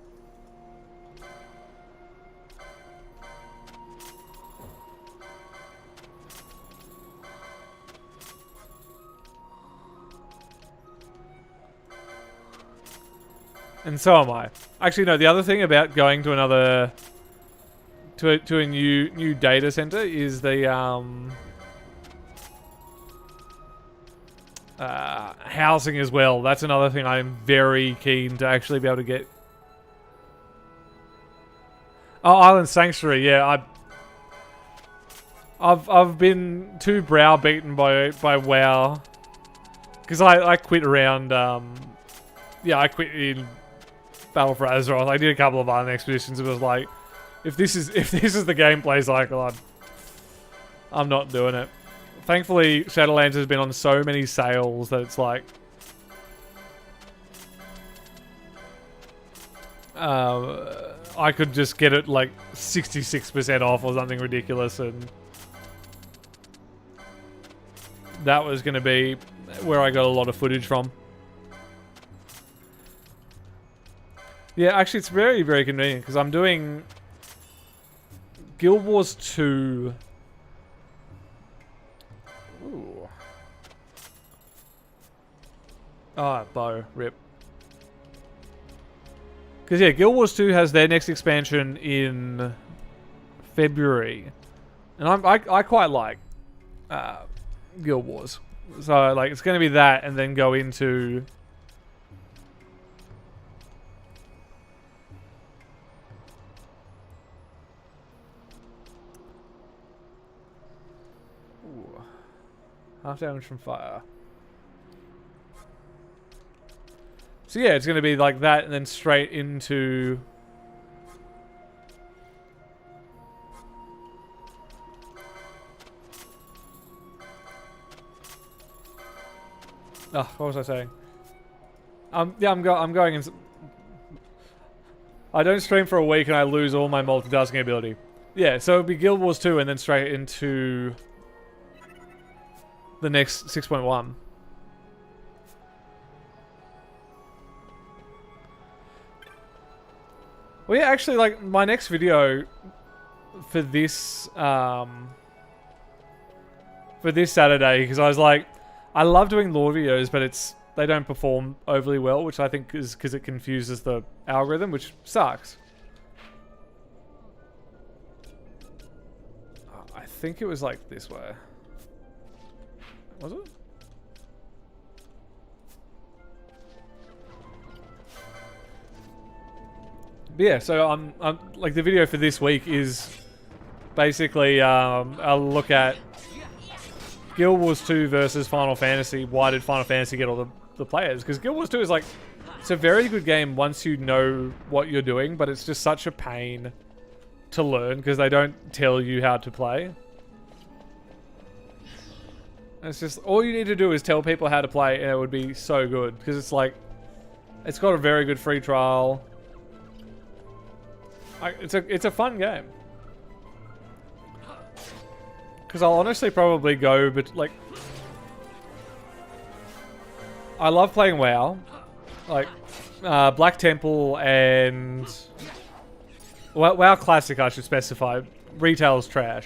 And so am I. Actually, no, the other thing about going to another to a new data center is the housing as well. That's another thing I'm very keen to actually be able to get. Oh, Island Sanctuary, yeah. I've been too browbeaten by WoW because I quit around I quit in Battle for Azeroth. I did a couple of island expeditions. It was like, if this is the gameplay cycle, I'm not doing it. Thankfully, Shadowlands has been on so many sales that it's like, I could just get it like 66% off or something ridiculous, and that was going to be where I got a lot of footage from. Yeah, actually, it's very, very convenient because I'm doing Guild Wars 2. Ooh. Ah, bow, rip. Because yeah, Guild Wars 2 has their next expansion in February, and I quite like Guild Wars. So like, it's going to be that, and then go into half damage from fire. So yeah, it's going to be like that, and then straight into what was I saying? Yeah, I'm going in. I don't stream for a week and I lose all my multitasking ability. Yeah, so it'll be Guild Wars 2 and then straight into the next 6.1. Well, yeah, actually, like, my next video for this Saturday, because I was like, I love doing lore videos, but they don't perform overly well, which I think is because it confuses the algorithm, which sucks. I think it was like this way. Was it? But yeah, so I'm like, the video for this week is basically I'll look at Guild Wars 2 versus Final Fantasy. Why did Final Fantasy get all the players? Because Guild Wars 2 is like, it's a very good game once you know what you're doing, but it's just such a pain to learn because they don't tell you how to play. It's just, all you need to do is tell people how to play and it would be so good, because it's like, it's got a very good free trial. It's a fun game. Because I'll honestly probably go, but like, I love playing WoW. Like, Black Temple and WoW Classic, I should specify. Retail's trash.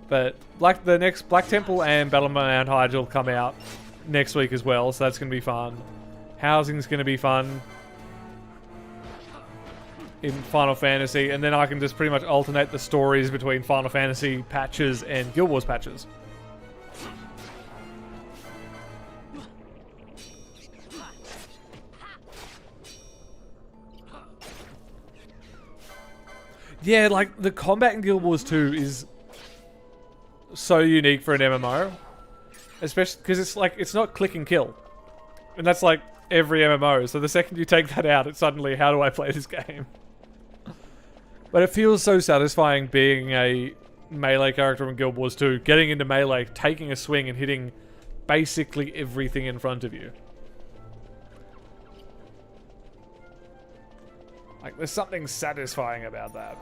But the next Black Temple and Battleground Hydra will come out next week as well, so that's going to be fun. Housing's going to be fun in Final Fantasy, and then I can just pretty much alternate the stories between Final Fantasy patches and Guild Wars patches. Yeah, like, the combat in Guild Wars 2 is so unique for an MMO. Especially because it's like, it's not click and kill. And that's like every MMO. So the second you take that out, it's suddenly, how do I play this game? But it feels so satisfying being a melee character in Guild Wars 2. Getting into melee, taking a swing and hitting basically everything in front of you. Like, there's something satisfying about that.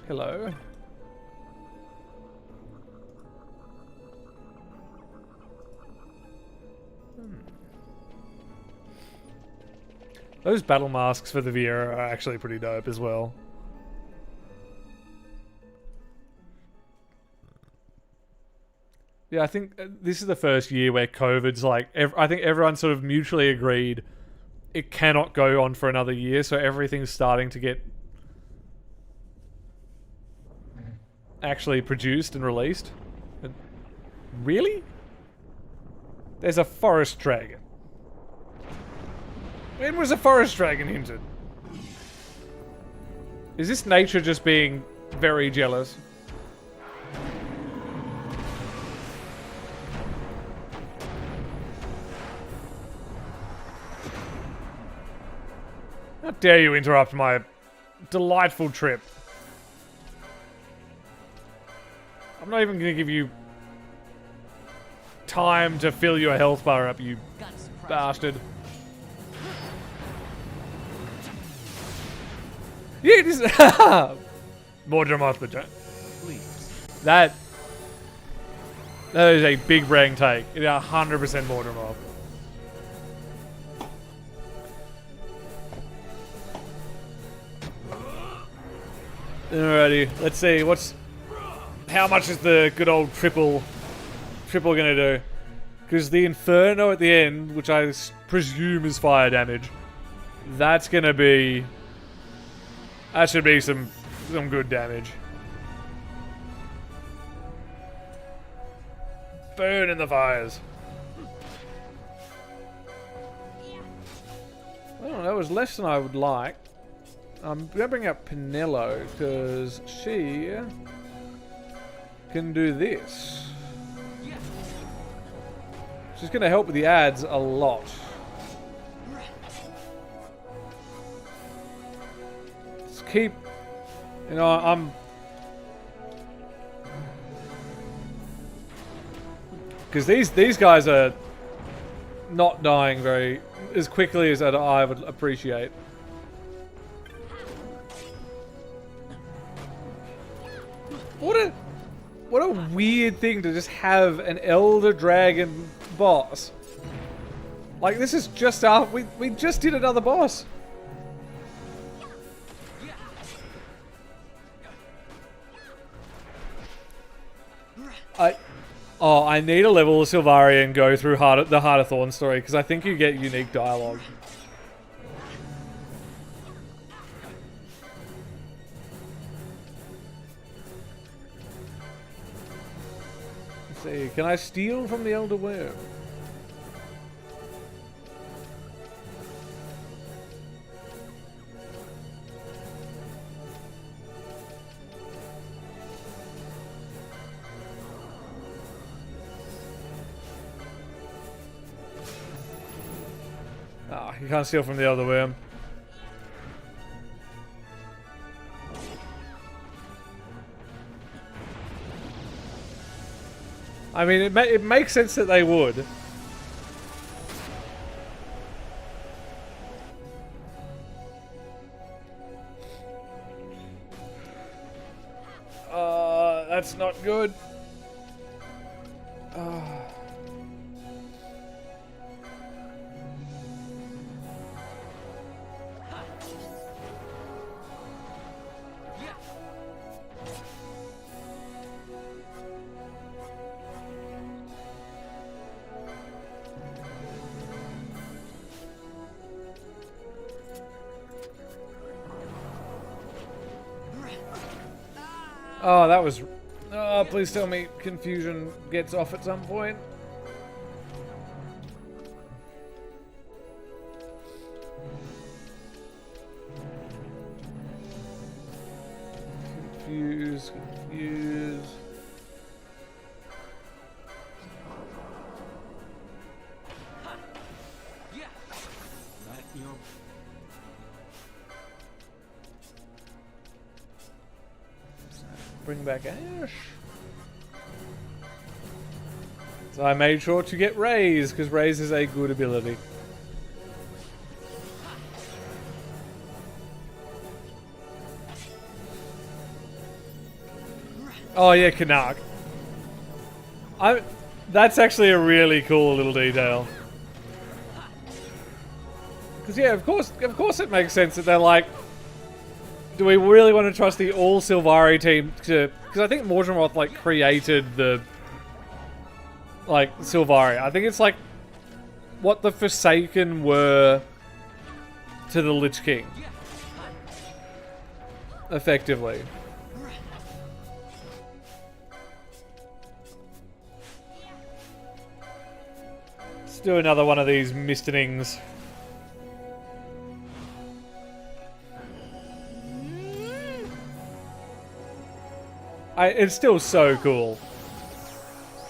Hello. Those battle masks for the Viera are actually pretty dope as well. Yeah, I think this is the first year where COVID's like... I think everyone sort of mutually agreed it cannot go on for another year, so everything's starting to get actually produced and released. Really? There's a forest dragon. When was a forest dragon hinted? Is this nature just being very jealous? How dare you interrupt my delightful trip? I'm not even going to give you time to fill your health bar up, you bastard. Yeah, it is. More Dramoth, Please. That is a big brain take. It is 100% more Dramoth. Alrighty, let's see how much is the good old triple gonna do? Because the Inferno at the end, which I presume is fire damage, that should be some good damage. Burn in the fires. Well, that was less than I would like. I'm gonna bring up Penello because she can do this. She's gonna help with the ads a lot. Just keep, I'm because these guys are not dying very as quickly as I would appreciate. What a weird thing to just have an Elder Dragon boss. Like, this is just after we just did another boss. I need a level of Sylvari and go through the Heart of Thorn story because I think you get unique dialogue. See, can I steal from the Elder Worm? Ah, you can't steal from the Elder Worm. I mean, it makes sense that they would. That's not good. Oh, that was... Oh, please tell me confusion gets off at some point. Confuse. Bring back Ash. So I made sure to get Raise, because Raise is a good ability. Oh yeah, Canuck. That's actually a really cool little detail. Because yeah, of course it makes sense that they're like, do we really want to trust the all Sylvari team to... Because I think Mordramoth, like, created the like Sylvaria. I think it's like what the Forsaken were to the Lich King, effectively. Let's do another one of these mistinings. It's still so cool.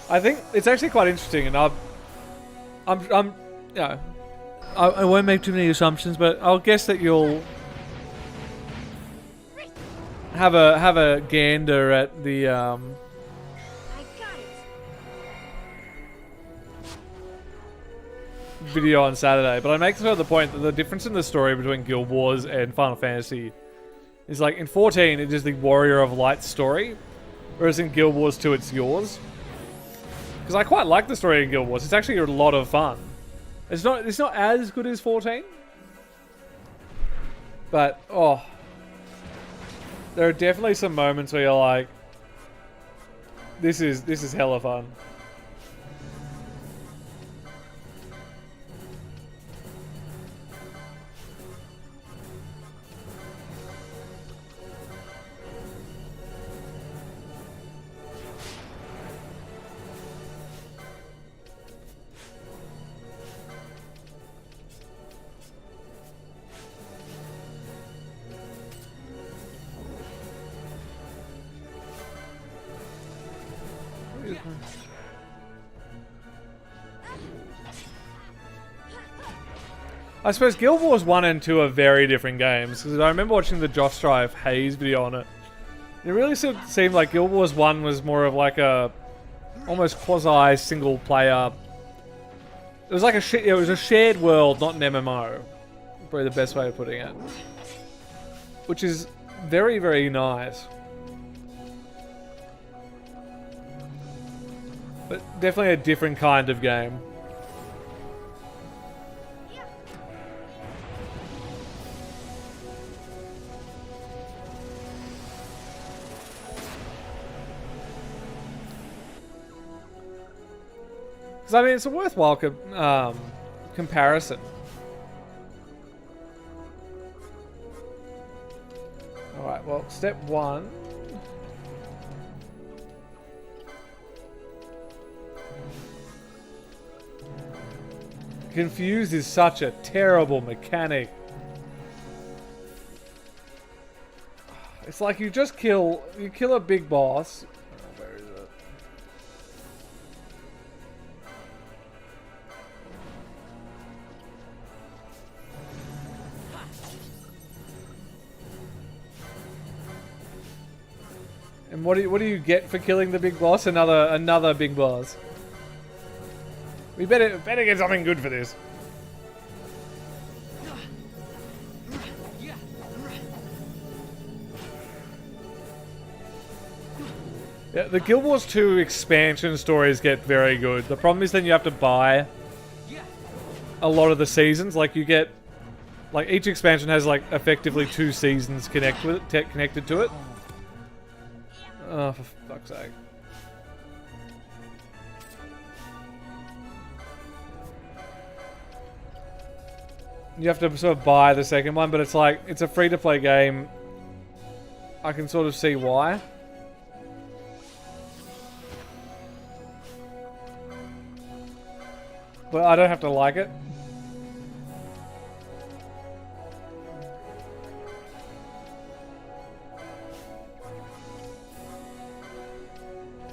I think it's actually quite interesting, and I'm, you know, I won't make too many assumptions, but I'll guess that you'll have a gander at the I got it. video on Saturday. But I make sort of the point that the difference in the story between Guild Wars and Final Fantasy is like in 14 it is the Warrior of Light story, whereas in Guild Wars 2 it's yours. Because I quite like the story in Guild Wars. It's actually a lot of fun. It's not as good as 14. But oh, there are definitely some moments where you're like, this is hella fun. I suppose Guild Wars 1 and 2 are very different games, because I remember watching the Josh Strive Hayes video on it. It really seemed like Guild Wars 1 was more of like a almost quasi single player. It was like it was a shared world, not an MMO. Probably the best way of putting it. Which is very, very nice. But definitely a different kind of game. I mean, it's a worthwhile comparison. Alright, well, step 1. Confused is such a terrible mechanic. It's like you kill a big boss. Where is it? And what do you get for killing the big boss? Another big boss. We better get something good for this. Yeah, the Guild Wars 2 expansion stories get very good. The problem is then you have to buy a lot of the seasons. Like you get, like each expansion has like effectively 2 seasons connected to it. Oh, for fuck's sake. You have to sort of buy the second one, but it's like, it's a free-to-play game. I can sort of see why. But I don't have to like it.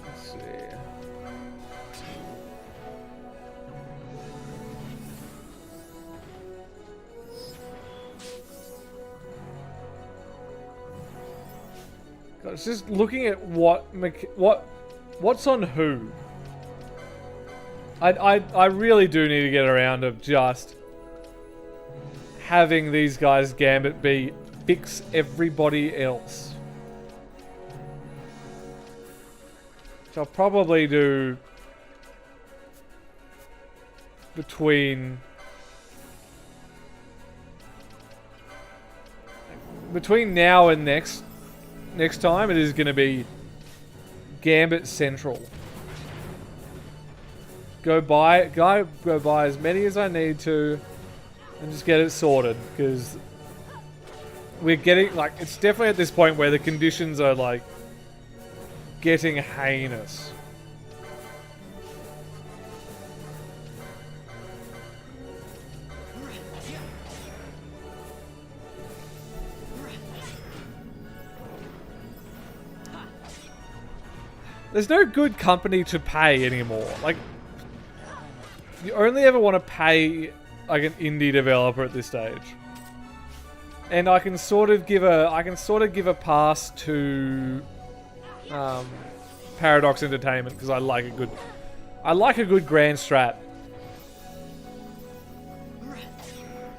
Let's see. God, it's just looking at what's on who. I really do need to get around to just having these guys Gambit fix everybody else. Which I'll probably do between now and next time. It is going to be Gambit Central. go buy as many as I need to, and just get it sorted, because we're getting, like, it's definitely at this point where the conditions are, like, getting heinous. There's no good company to pay anymore. Like, you only ever want to pay like an indie developer at this stage. And I can sort of give a pass to Paradox Entertainment because I like a good grand strat.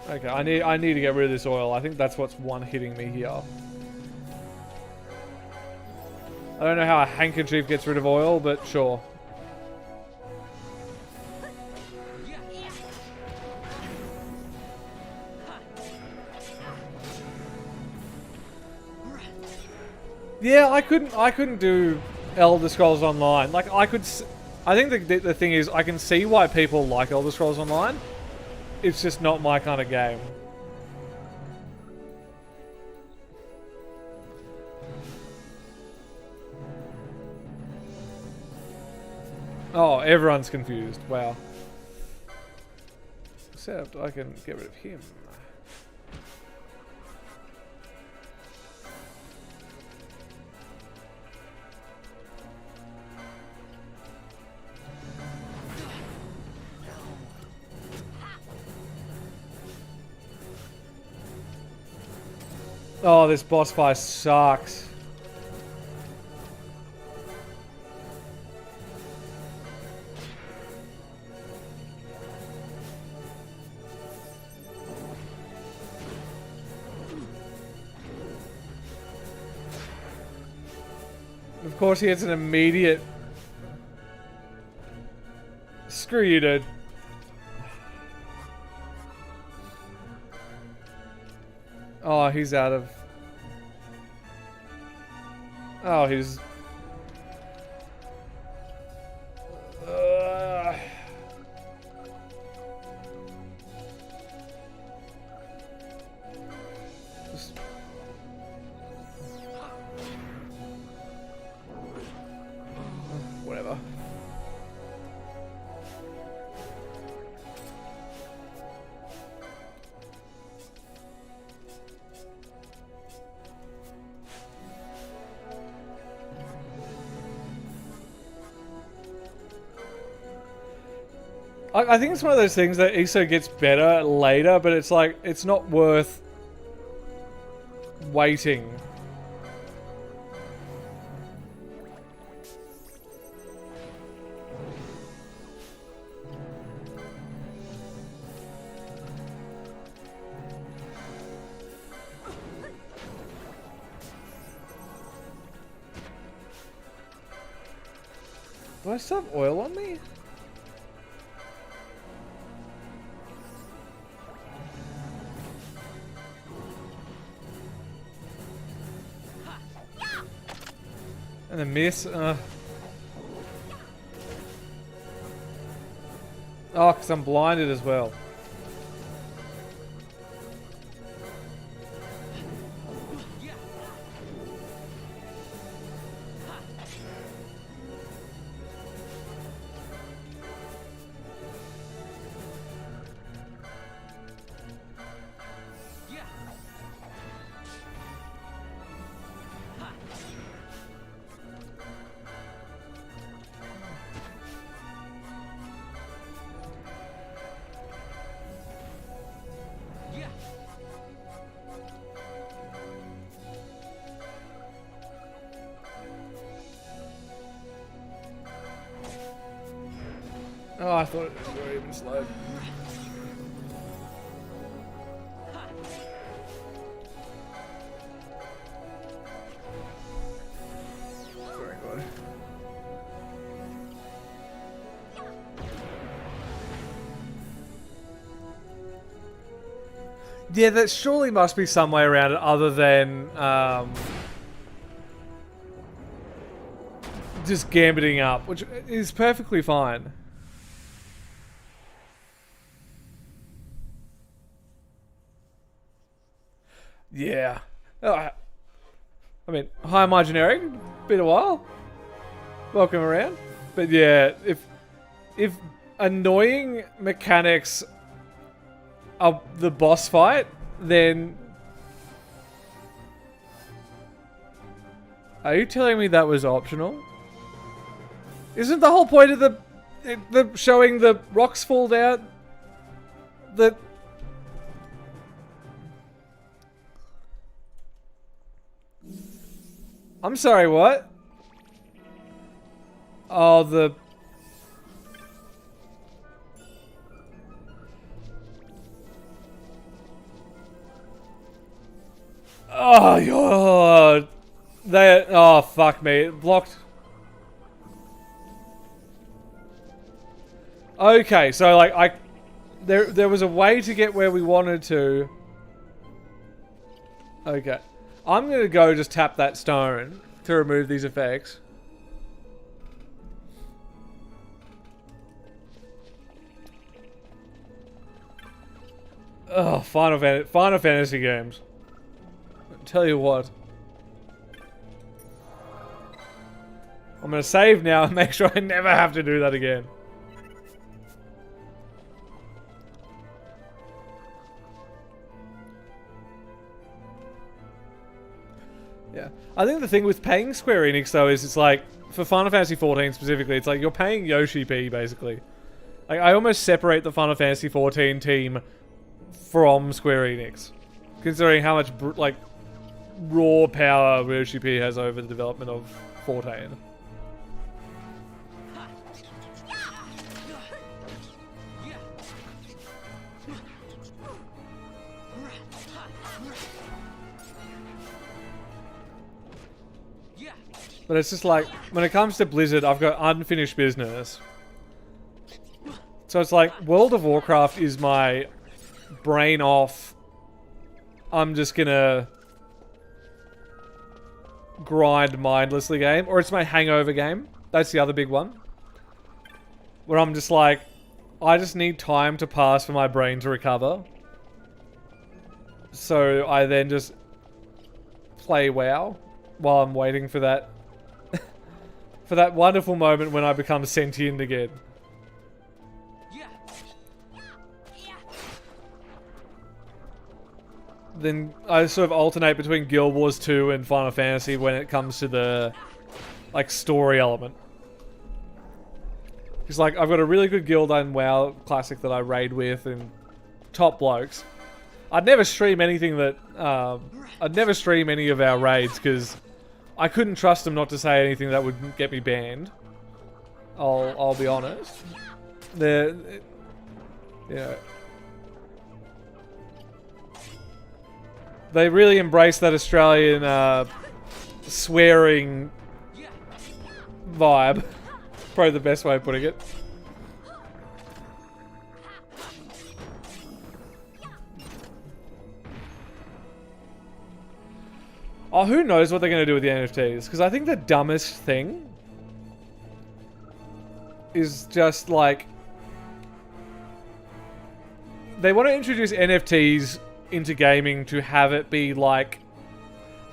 Okay, I need to get rid of this oil. I think that's what's one hitting me here. I don't know how a handkerchief gets rid of oil, but sure. Yeah, I couldn't do Elder Scrolls Online. Like, I think the thing is, I can see why people like Elder Scrolls Online. It's just not my kind of game. Oh, everyone's confused. Wow. Except I can get rid of him. Oh, this boss fight sucks. Of course, he gets an immediate... Screw you, dude. Oh, he's out of... Oh, he's... Just... Whatever. I think it's one of those things that ESO gets better later, but it's like, it's not worth waiting. Do I still have oil on me? And a miss. Oh, because I'm blinded as well. Oh, I thought it was very even slow. Very good. Yeah, that surely must be some way around it other than just gambiting up, which is perfectly fine. Yeah. I mean, hi, my generic. Been a while. Welcome around. But yeah, if annoying mechanics are the boss fight, then are you telling me that was optional? Isn't the whole point of the showing the rocks fall down that? I'm sorry, what? Oh, the... Oh, God. They... Oh, fuck me. It blocked... Okay, so, like, There was a way to get where we wanted to. Okay. I'm gonna go just tap that stone to remove these effects. Oh, Final Fantasy games. I'll tell you what. I'm gonna save now and make sure I never have to do that again. Yeah. I think the thing with paying Square Enix though is it's like, for Final Fantasy 14 specifically, it's like you're paying Yoshi P basically. Like, I almost separate the Final Fantasy 14 team from Square Enix, considering how much like raw power Yoshi P has over the development of 14. But it's just like, when it comes to Blizzard, I've got unfinished business. So it's like, World of Warcraft is my brain off. I'm just gonna grind mindlessly game. Or it's my hangover game. That's the other big one. Where I'm just like, I just need time to pass for my brain to recover. So I then just play WoW while I'm waiting for that for that wonderful moment when I become sentient again. Then I sort of alternate between Guild Wars 2 and Final Fantasy when it comes to the like story element. It's like, I've got a really good guild on WoW Classic that I raid with and top blokes. I'd never stream anything that I'd never stream any of our raids because I couldn't trust them not to say anything that would get me banned. I'll be honest. They're, you know, they really embrace that Australian swearing vibe. Probably the best way of putting it. Oh, who knows what they're going to do with the NFTs? Because I think the dumbest thing is just like, they want to introduce NFTs into gaming to have it be like,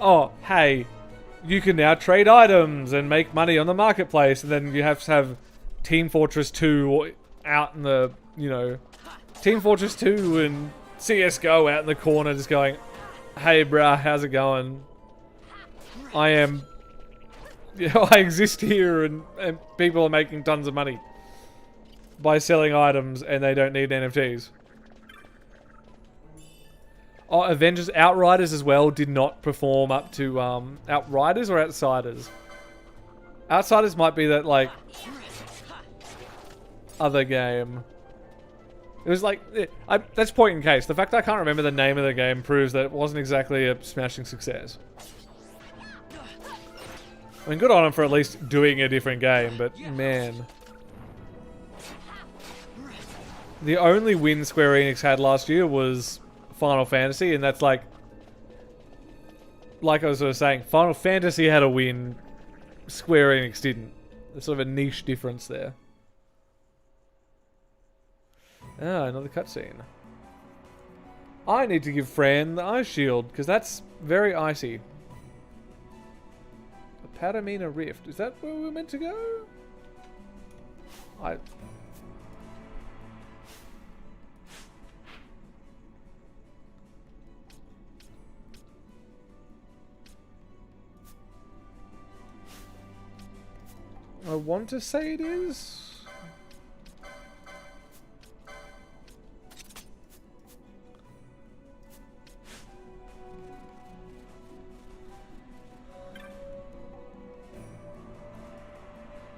oh, hey, you can now trade items and make money on the marketplace, and then you have to have Team Fortress 2 out in the, you know, Team Fortress 2 and CSGO out in the corner just going, hey bruh, how's it going? I am, you know, I exist here and people are making tons of money by selling items and they don't need NFTs. Oh, Avengers Outriders as well did not perform up to, Outriders or Outsiders? Outsiders might be that, like, other game. It was like, that's point in case. The fact that I can't remember the name of the game proves that it wasn't exactly a smashing success. I mean, good on them for at least doing a different game, but man. The only win Square Enix had last year was Final Fantasy, and that's like I was sort of saying, Final Fantasy had a win, Square Enix didn't. There's sort of a niche difference there. Ah, another cutscene. I need to give Fran the ice shield, because that's very icy. The Padamina Rift. Is that where we were meant to go? I want to say it is.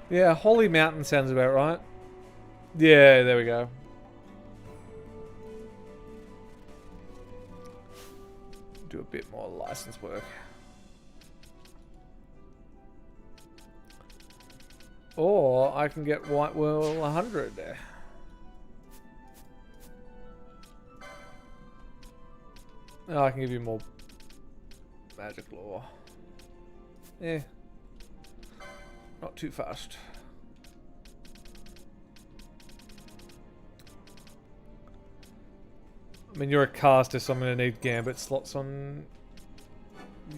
Yeah, Holy Mountain sounds about right. Yeah, there we go. Do a bit more license work. Or I can get White Whirl 100 there. Oh, I can give you more magic lore. Yeah. Not too fast. I mean, you're a caster, so I'm going to need Gambit slots on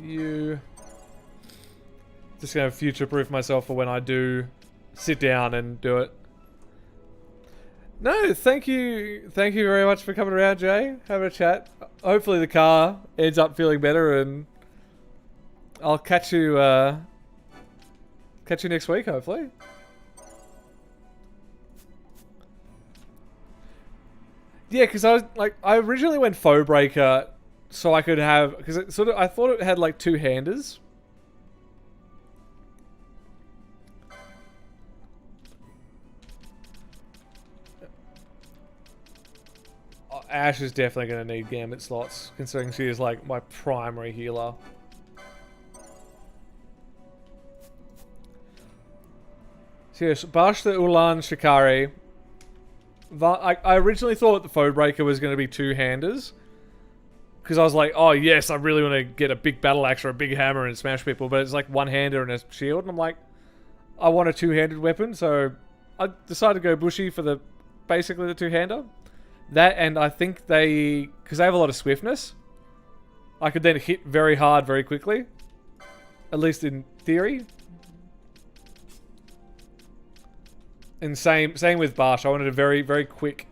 you. Just going to future-proof myself for when I do sit down and do it. No, thank you. Thank you very much for coming around, Jay. Have a chat. Hopefully the car ends up feeling better, and I'll catch you next week, hopefully. Yeah, because I originally went Foe Breaker so I could have, because it sort of, I thought it had like two-handers. Ash is definitely going to need Gambit slots, considering she is like my primary healer. So yes, Bash the Ulan Shikari. I originally thought the Foe Breaker was going to be two-handers. Because I was like, oh yes, I really want to get a big battle axe or a big hammer and smash people. But it's like one-hander and a shield. And I'm like, I want a two-handed weapon. So I decided to go Bushy for basically the two-hander. That, and I think because they have a lot of swiftness, I could then hit very hard very quickly. At least in theory. And same with Bash. I wanted a very, very quick.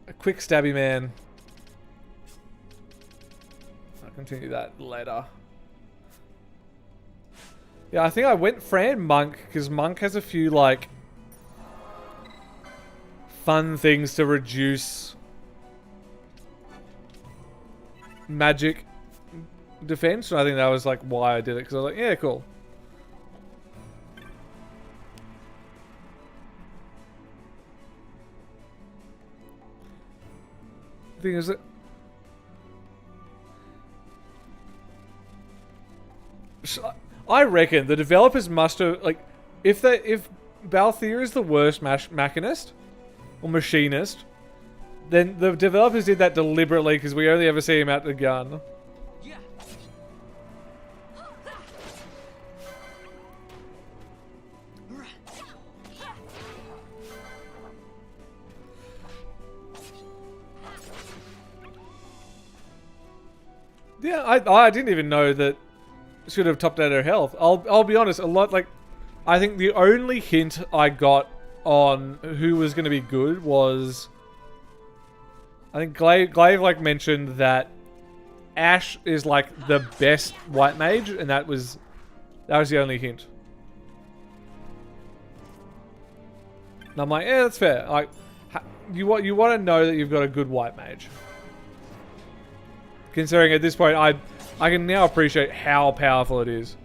A quick stabby man. I'll continue that later. Yeah, I think I went Fran Monk, because Monk has a few, like, fun things to reduce magic defense. And I think that was, like, why I did it, because I was like, yeah, cool. The thing is that I reckon the developers must have, like, if Balthier is the worst machinist or machinist, then the developers did that deliberately because we only ever see him out the gun. Yeah, I didn't even know that should have topped out her health. I'll be honest, a lot, like, I think the only hint I got on who was going to be good was, I think Glaive like mentioned that Ash is like the best white mage, and that was the only hint. And I'm like, yeah, that's fair. Like, you want to know that you've got a good white mage. Considering at this point, I can now appreciate how powerful it is.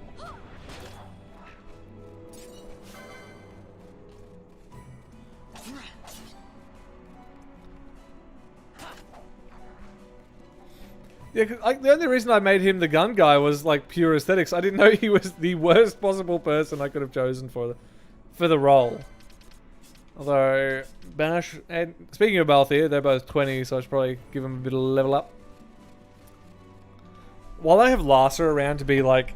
Yeah, cause the only reason I made him the gun guy was like pure aesthetics. I didn't know he was the worst possible person I could have chosen for the role. Although Bash and speaking of Balthier, they're both 20, so I should probably give them a bit of a level up. While I have Larsa around to be like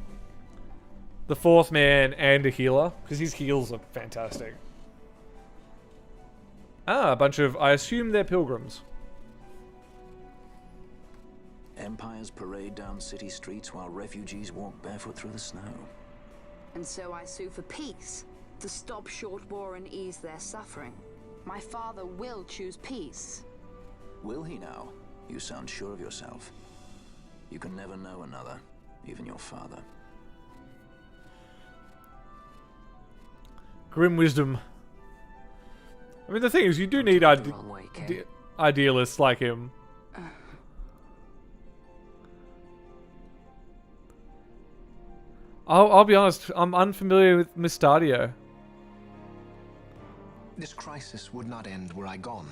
the fourth man and a healer, because his heals are fantastic. Ah, a bunch of, I assume they're pilgrims. Empires parade down city streets while refugees walk barefoot through the snow. And so I sue for peace, to stop short war and ease their suffering. My father will choose peace. Will he now? You sound sure of yourself. You can never know another, even your father. Grim wisdom. I mean, the thing is, you do need Wrong way, Kay. idealists like him. I'll be honest, I'm unfamiliar with Mystadio. This crisis would not end were I gone.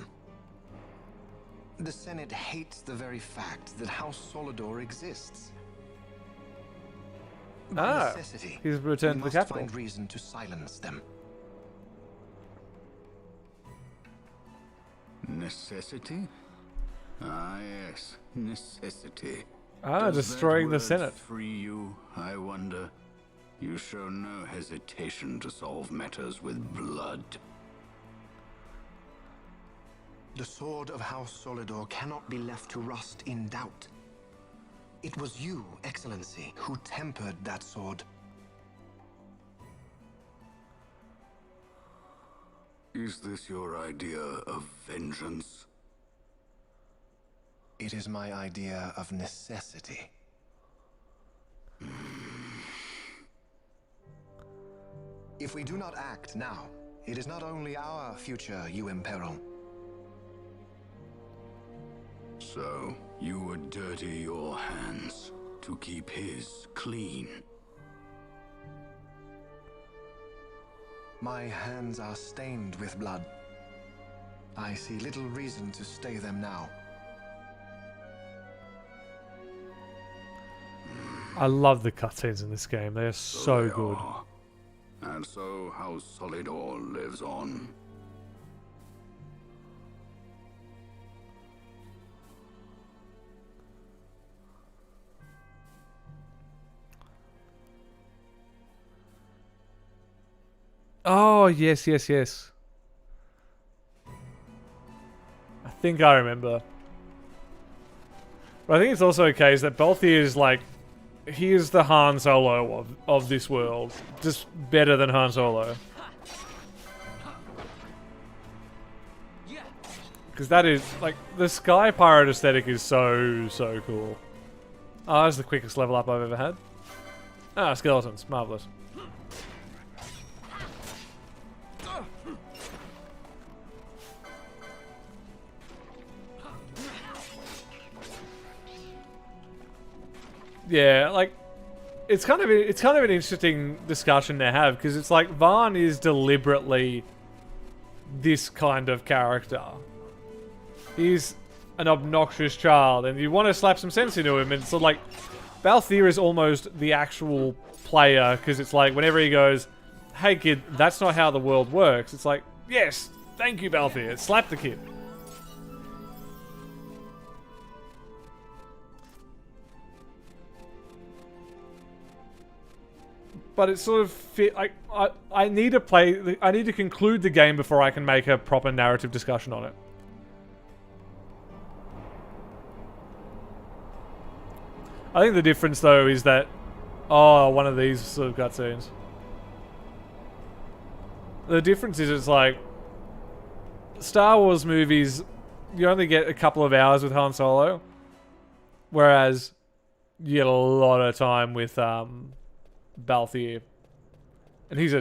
The Senate hates the very fact that House Solidor exists. By necessity, he's returned we to the must capital. find reason to silence them. Necessity? Ah, yes, necessity. Ah, Does destroying that the word Senate. free you, I wonder? You show no hesitation to solve matters with blood. The sword of House Solidor cannot be left to rust in doubt. It was you, Excellency, who tempered that sword. Is this your idea of vengeance? It is my idea of necessity. If we do not act now, it is not only our future you imperil. So, you would dirty your hands to keep his clean. My hands are stained with blood. I see little reason to stay them now. I love the cutscenes in this game. They are so they good. are. And so House Solidor lives on. Oh, yes, yes, yes. I think I remember. But I think it's also a case that Balthier is like, he is the Han Solo of this world. Just better than Han Solo. Because that is, like, the Sky Pirate aesthetic is so, so cool. Oh, that's the quickest level up I've ever had. Ah, skeletons. Marvellous. Yeah, like, it's kind of an interesting discussion to have, because it's like Varn is deliberately this kind of character. He's an obnoxious child, and you want to slap some sense into him, and it's sort of like Balthier is almost the actual player, because it's like whenever he goes, "Hey kid, that's not how the world works," it's like, yes, thank you Balthier, slap the kid. But it's sort of fit. I need to play. I need to conclude the game before I can make a proper narrative discussion on it. I think the difference though is that, oh, one of these sort of cutscenes. The difference is it's like Star Wars movies. You only get a couple of hours with Han Solo, whereas you get a lot of time with Balthier, and he's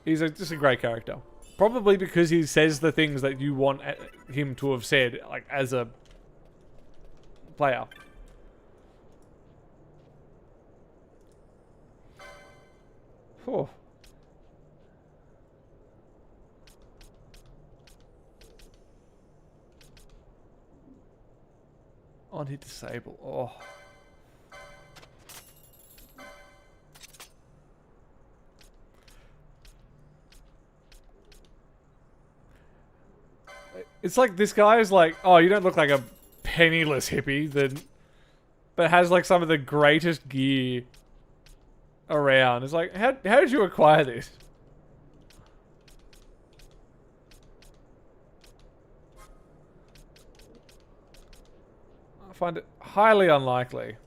just a great character. Probably because he says the things that you want him to have said, like as a player. Oh. On hit disable. Oh. It's like this guy is like, oh, you don't look like a penniless hippie, then, but has like some of the greatest gear around. It's like, how did you acquire this? find it highly unlikely.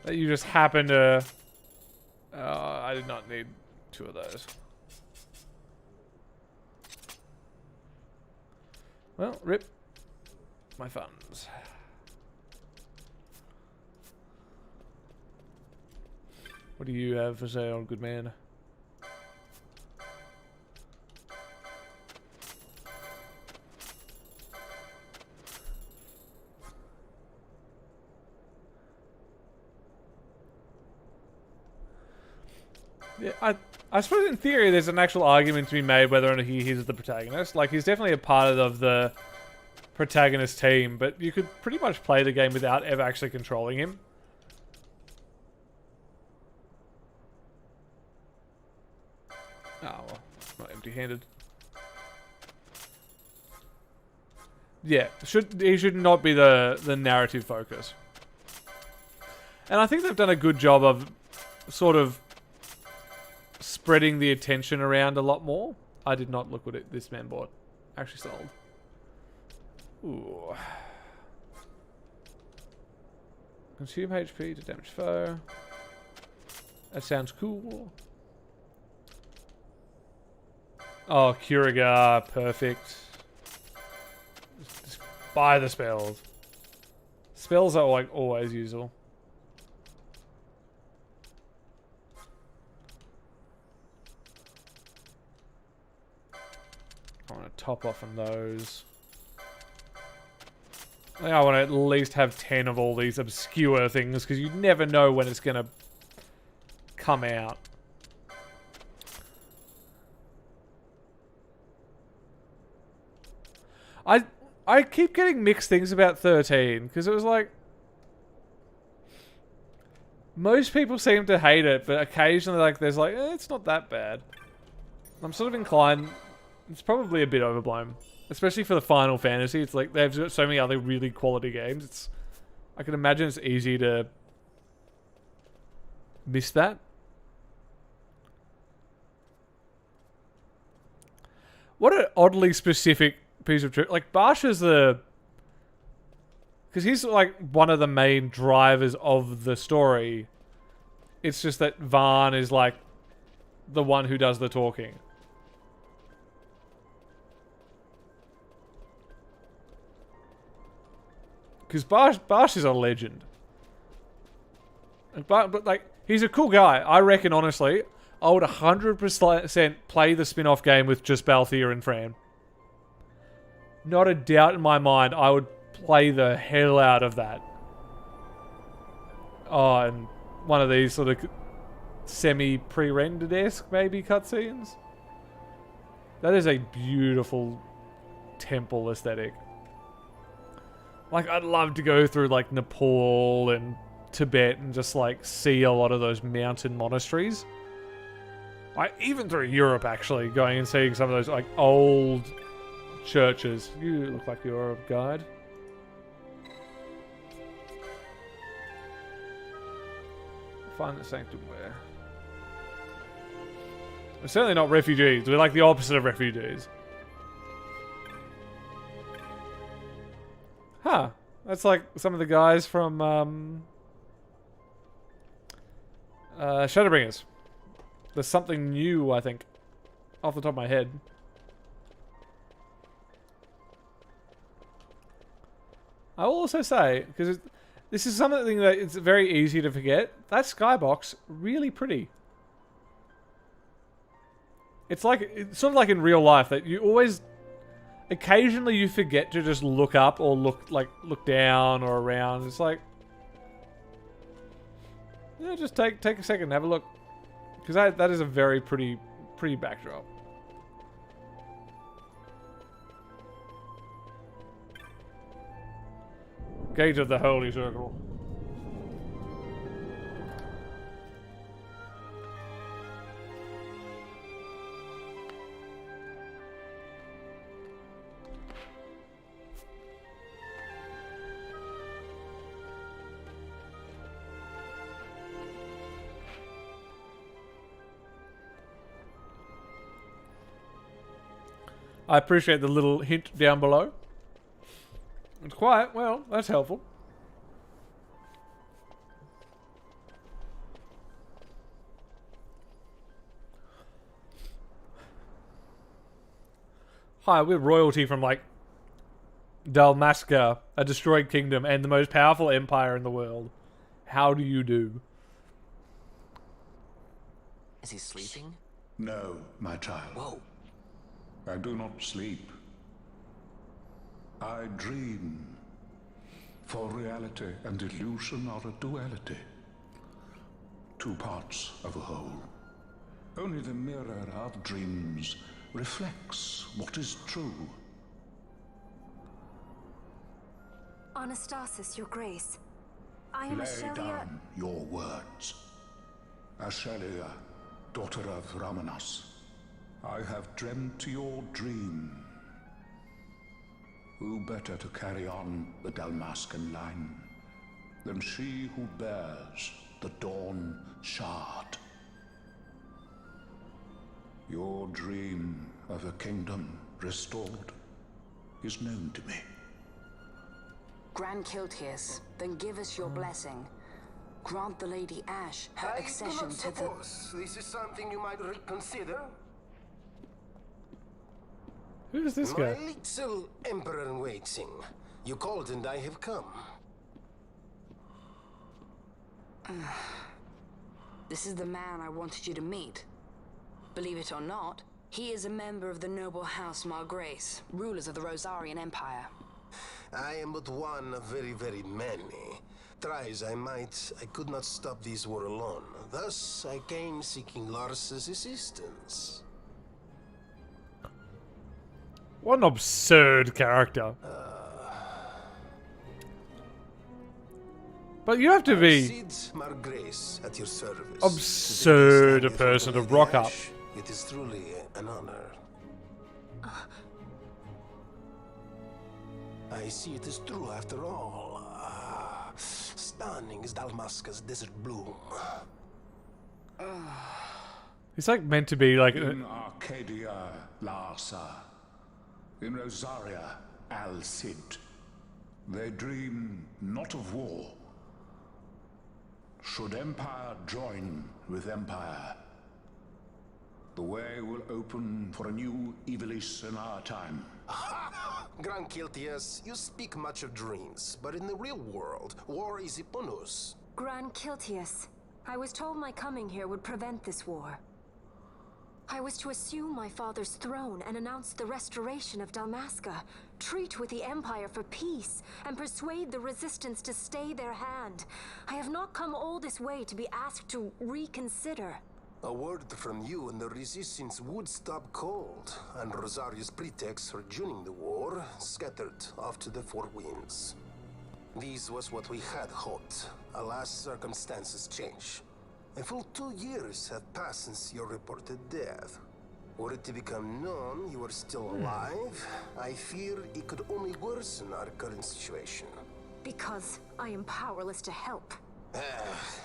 That you just happen to... I did not need 2 of those. Well, rip my funds. What do you have for sale, good man? Yeah, I suppose in theory there's an actual argument to be made whether or not he's the protagonist. Like, he's definitely a part of the protagonist team, but you could pretty much play the game without ever actually controlling him. Oh, well, not empty-handed. Yeah, he should not be the narrative focus. And I think they've done a good job of sort of spreading the attention around a lot more. I did not look what this man bought. Actually sold. Ooh. Consume HP to damage foe. That sounds cool. Oh, Kuriga, perfect. Just buy the spells. Spells are like always useful. I want to top off on those. I think I want to at least have 10 of all these obscure things, because you never know when it's going to come out. I keep getting mixed things about 13, because it was like... Most people seem to hate it, but occasionally like there's like, it's not that bad. I'm sort of inclined... It's probably a bit overblown. Especially for the Final Fantasy. It's like they've got so many other really quality games. I can imagine it's easy to miss that. What an oddly specific piece of truth. Like, Barsha's the... Because he's like one of the main drivers of the story. It's just that Vaan is like the one who does the talking. Because Barsh is a legend. But like, he's a cool guy. I reckon, honestly, I would 100% play the spin-off game with just Balthier and Fran. Not a doubt in my mind, I would play the hell out of that. Oh, and one of these sort of semi-pre-rendered-esque, maybe, cutscenes. That is a beautiful temple aesthetic. Like, I'd love to go through, like, Nepal and Tibet and just, like, see a lot of those mountain monasteries. Like, even through Europe, actually, going and seeing some of those, like, old churches. You look like you're a guide. Find the sanctum where? We're certainly not refugees. We're like the opposite of refugees. Huh. That's like some of the guys from Shadowbringers. There's something new, I think, off the top of my head. I will also say, because this is something that it's very easy to forget, that skybox, really pretty. It's like, it's sort of like in real life, that you always... Occasionally you forget to just look up or look down or around. It's like, yeah, just take a second and have a look, because that is a very pretty backdrop. Gate of the Holy Circle. I appreciate the little hint down below. It's quiet. Well, that's helpful. Hi, we're royalty from, like, Dalmasca, a destroyed kingdom, and the most powerful empire in the world. How do you do? Is he sleeping? No, my child. Whoa. I do not sleep. I dream. For reality and illusion are a duality. Two parts of a whole. Only the mirror of dreams reflects what is true. Anastasis, Your Grace. I am Lay Ashelia. down your words. Ashelia, daughter of Ramanas, I have dreamt your dream. Who better to carry on the Dalmascan line than she who bears the Dawn Shard? Your dream of a kingdom restored is known to me. Grand Kiltias, then give us your blessing. Grant the Lady Ash her accession to the... I do not suppose this is something you might reconsider. Who is this guy? My little emperor-in-waiting. You called and I have come. This is the man I wanted you to meet. Believe it or not, he is a member of the noble house Margrace, rulers of the Rosarian Empire. I am but one of very, very many. Try as I might, I could not stop this war alone. Thus, I came seeking Lars's assistance. What an absurd character. But you have to be Sid Margrace at your service. absurd a person to rock up. It is truly an honor. I see it is true after all. Stunning is Dalmasca's desert bloom. He's like meant to be like In Arcadia, Larsa. In Rosaria, Al Cid. They dream not of war. Should empire join with empire, the way will open for a new Evilis in our time. Grand Kiltias, you speak much of dreams, but in the real world, war is upon us. Grand Kiltias, I was told my coming here would prevent this war. I was to assume my father's throne and announce the restoration of Dalmasca, treat with the Empire for peace, and persuade the Resistance to stay their hand. I have not come all this way to be asked to reconsider. A word from you and the Resistance would stop cold, and Rosaria's pretext for joining the war scattered off to the four winds. This was what we had hoped. Alas, circumstances change. A full 2 years have passed since your reported death. Were it to become known you are still alive, I fear it could only worsen our current situation. Because I am powerless to help.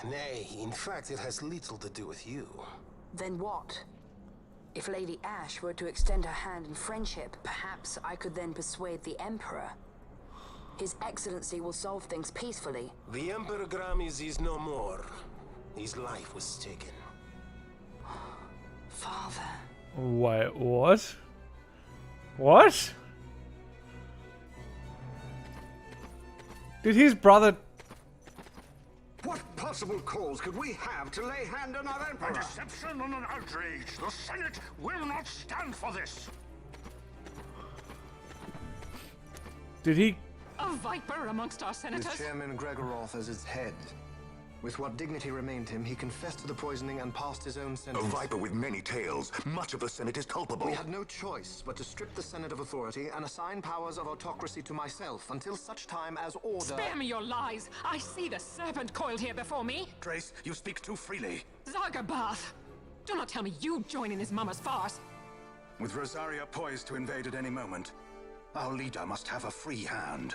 Nay, in fact it has little to do with you. Then what? If Lady Ash were to extend her hand in friendship, perhaps I could then persuade the Emperor. His Excellency will solve things peacefully. The Emperor Gramis is no more. His life was taken. Father. Wait, what? What? Did his brother... What possible cause could we have to lay hand on our Emperor? A deception and an outrage. The Senate will not stand for this. Did he... A viper amongst our senators? With Chairman Gregoroth as its head. With what dignity remained him, he confessed to the poisoning and passed his own A sentence. viper with many tails. Much of the Senate is culpable. We had no choice but to strip the Senate of authority and assign powers of autocracy to myself until such time as order... Spare me your lies! I see the serpent coiled here before me! Grace, you speak too freely. Zargabath! Do not tell me you join in this mama's farce! With Rosaria poised to invade at any moment, our leader must have a free hand.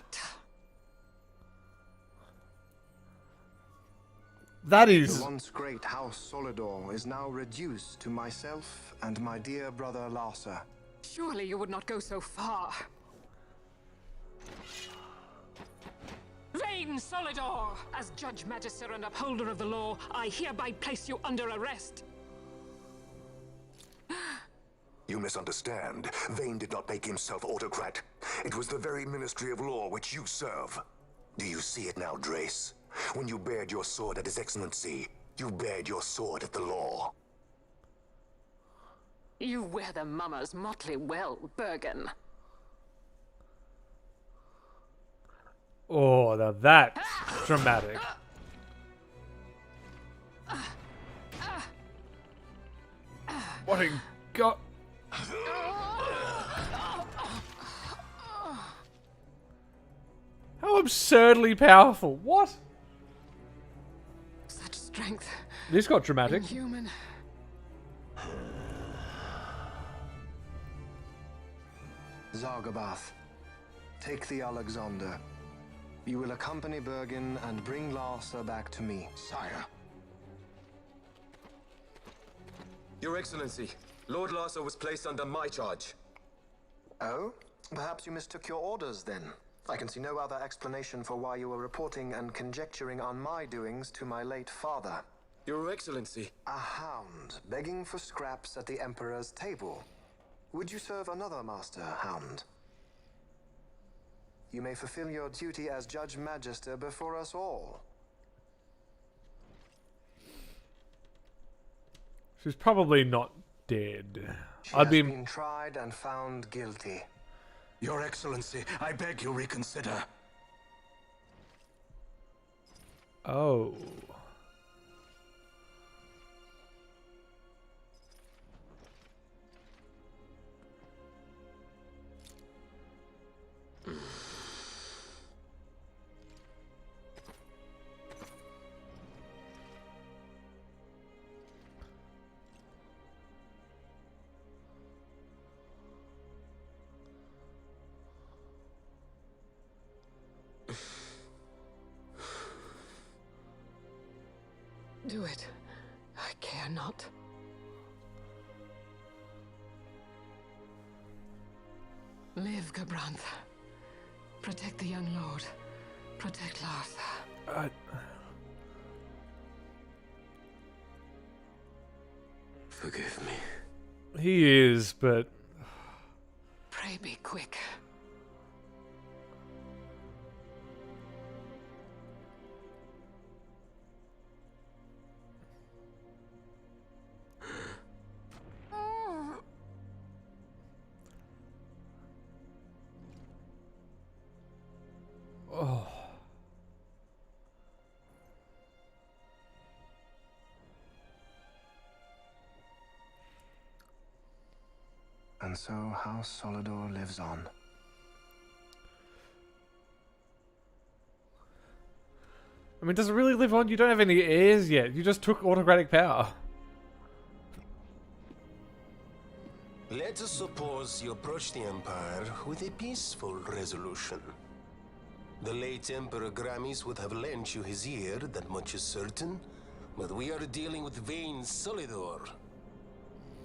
That is... The once great House Solidor is now reduced to myself and my dear brother Larsa. Surely you would not go so far. Vain Solidor! As Judge Magister and upholder of the law, I hereby place you under arrest. You misunderstand. Vane did not make himself autocrat. It was the very Ministry of Law which you serve. Do you see it now, Drace? When you bared your sword at His Excellency, you bared your sword at the law. You wear the mummers motley well, Bergen. Oh, now that's dramatic. What a god. How absurdly powerful. What? Such strength. This got dramatic. Inhuman. Zargabath, take the Alexander. You will accompany Bergen and bring Larsa back to me. Sire. Your Excellency, Lord Larsa was placed under my charge. Oh? Perhaps you mistook your orders then. I can see no other explanation for why you were reporting and conjecturing on my doings to my late father. Your Excellency. A hound begging for scraps at the Emperor's table. Would you serve another master, hound? You may fulfill your duty as Judge Magister before us all. She's probably not dead. She has been tried and found guilty. Your Excellency, I beg you reconsider. Oh. Do it. I care not. Live, Gabranth. Protect the young lord. Protect Larsa. Forgive me. He is, but... Pray be quick. Oh. And so House Solidor lives on. I mean, does it really live on? You don't have any heirs yet. You just took autocratic power. Let us suppose you approach the Empire with a peaceful resolution. The late Emperor Gramis would have lent you his ear, that much is certain. But we are dealing with Vane Solidor.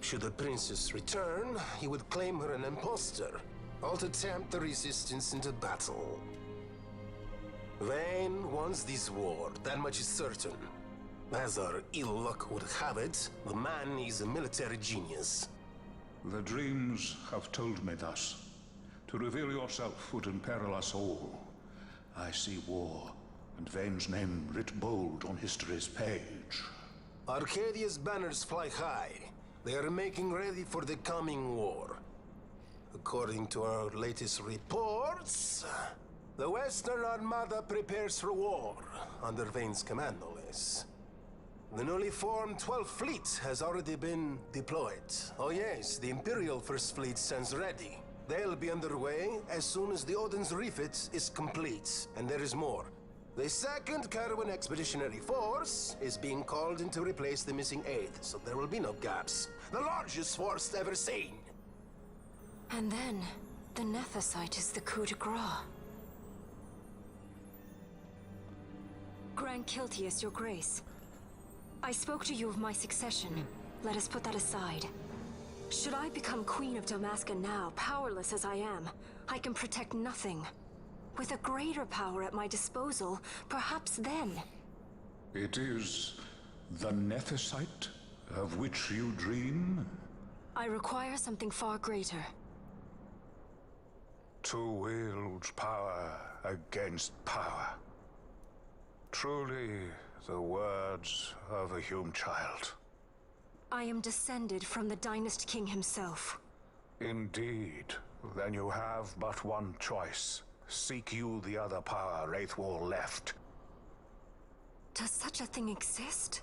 Should the princess return, he would claim her an impostor, or to tempt the resistance into battle. Vane wants this war, that much is certain. As our ill luck would have it, the man is a military genius. The dreams have told me thus. To reveal yourself would imperil us all. I see war, and Vane's name writ bold on history's page. Arcadia's banners fly high. They are making ready for the coming war. According to our latest reports, the Western Armada prepares for war, under Vane's command, no less. The newly formed 12th Fleet has already been deployed. Oh yes, the Imperial First Fleet stands ready. They'll be underway as soon as the Odin's refit is complete. And there is more. The 2nd Carwin Expeditionary Force is being called in to replace the missing 8th, so there will be no gaps. The largest force ever seen. And then, the Nethicite is the coup de grace. Grand Kiltius, your grace. I spoke to you of my succession. Let us put that aside. Should I become Queen of Dalmasca now, powerless as I am, I can protect nothing. With a greater power at my disposal, perhaps then. It is the Nethicite of which you dream? I require something far greater. To wield power against power. Truly the words of a Hume child. I am descended from the Dynast King himself. Indeed. Then you have but one choice. Seek you the other power Wraithwall left. Does such a thing exist?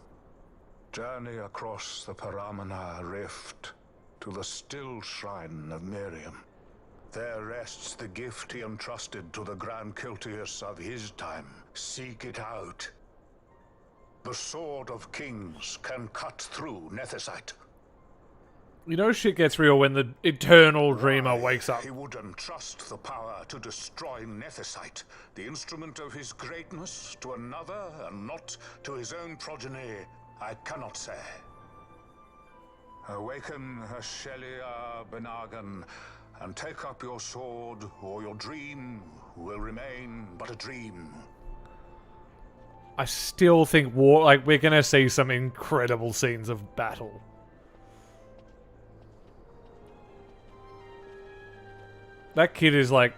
Journey across the Paramana Rift to the still shrine of Miriam. There rests the gift he entrusted to the Grand Kiltius of his time. Seek it out. The Sword of Kings can cut through Nethicite. You know shit gets real when the Eternal Dreamer wakes up. He would entrust the power to destroy Nethicite, the instrument of his greatness, to another and not to his own progeny, I cannot say. Awaken Shelia Benagan and take up your sword, or your dream will remain but a dream. I still think we're gonna see some incredible scenes of battle. That kid is like,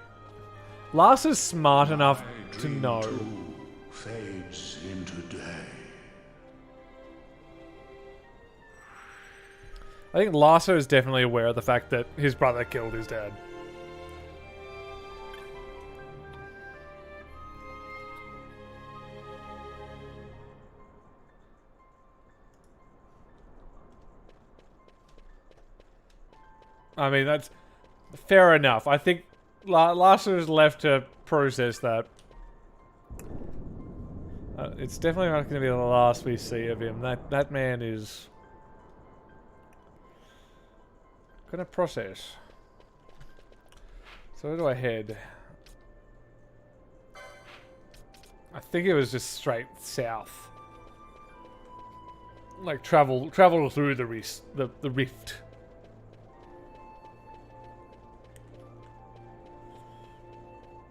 Lars is smart enough to know. Fades into day. I think Lasso is definitely aware of the fact that his brother killed his dad. I mean, that's fair enough. I think Lasso is left to process that. It's definitely not going to be the last we see of him. That man is gonna process. So where do I head? I think it was just straight south. Like travel through the rift.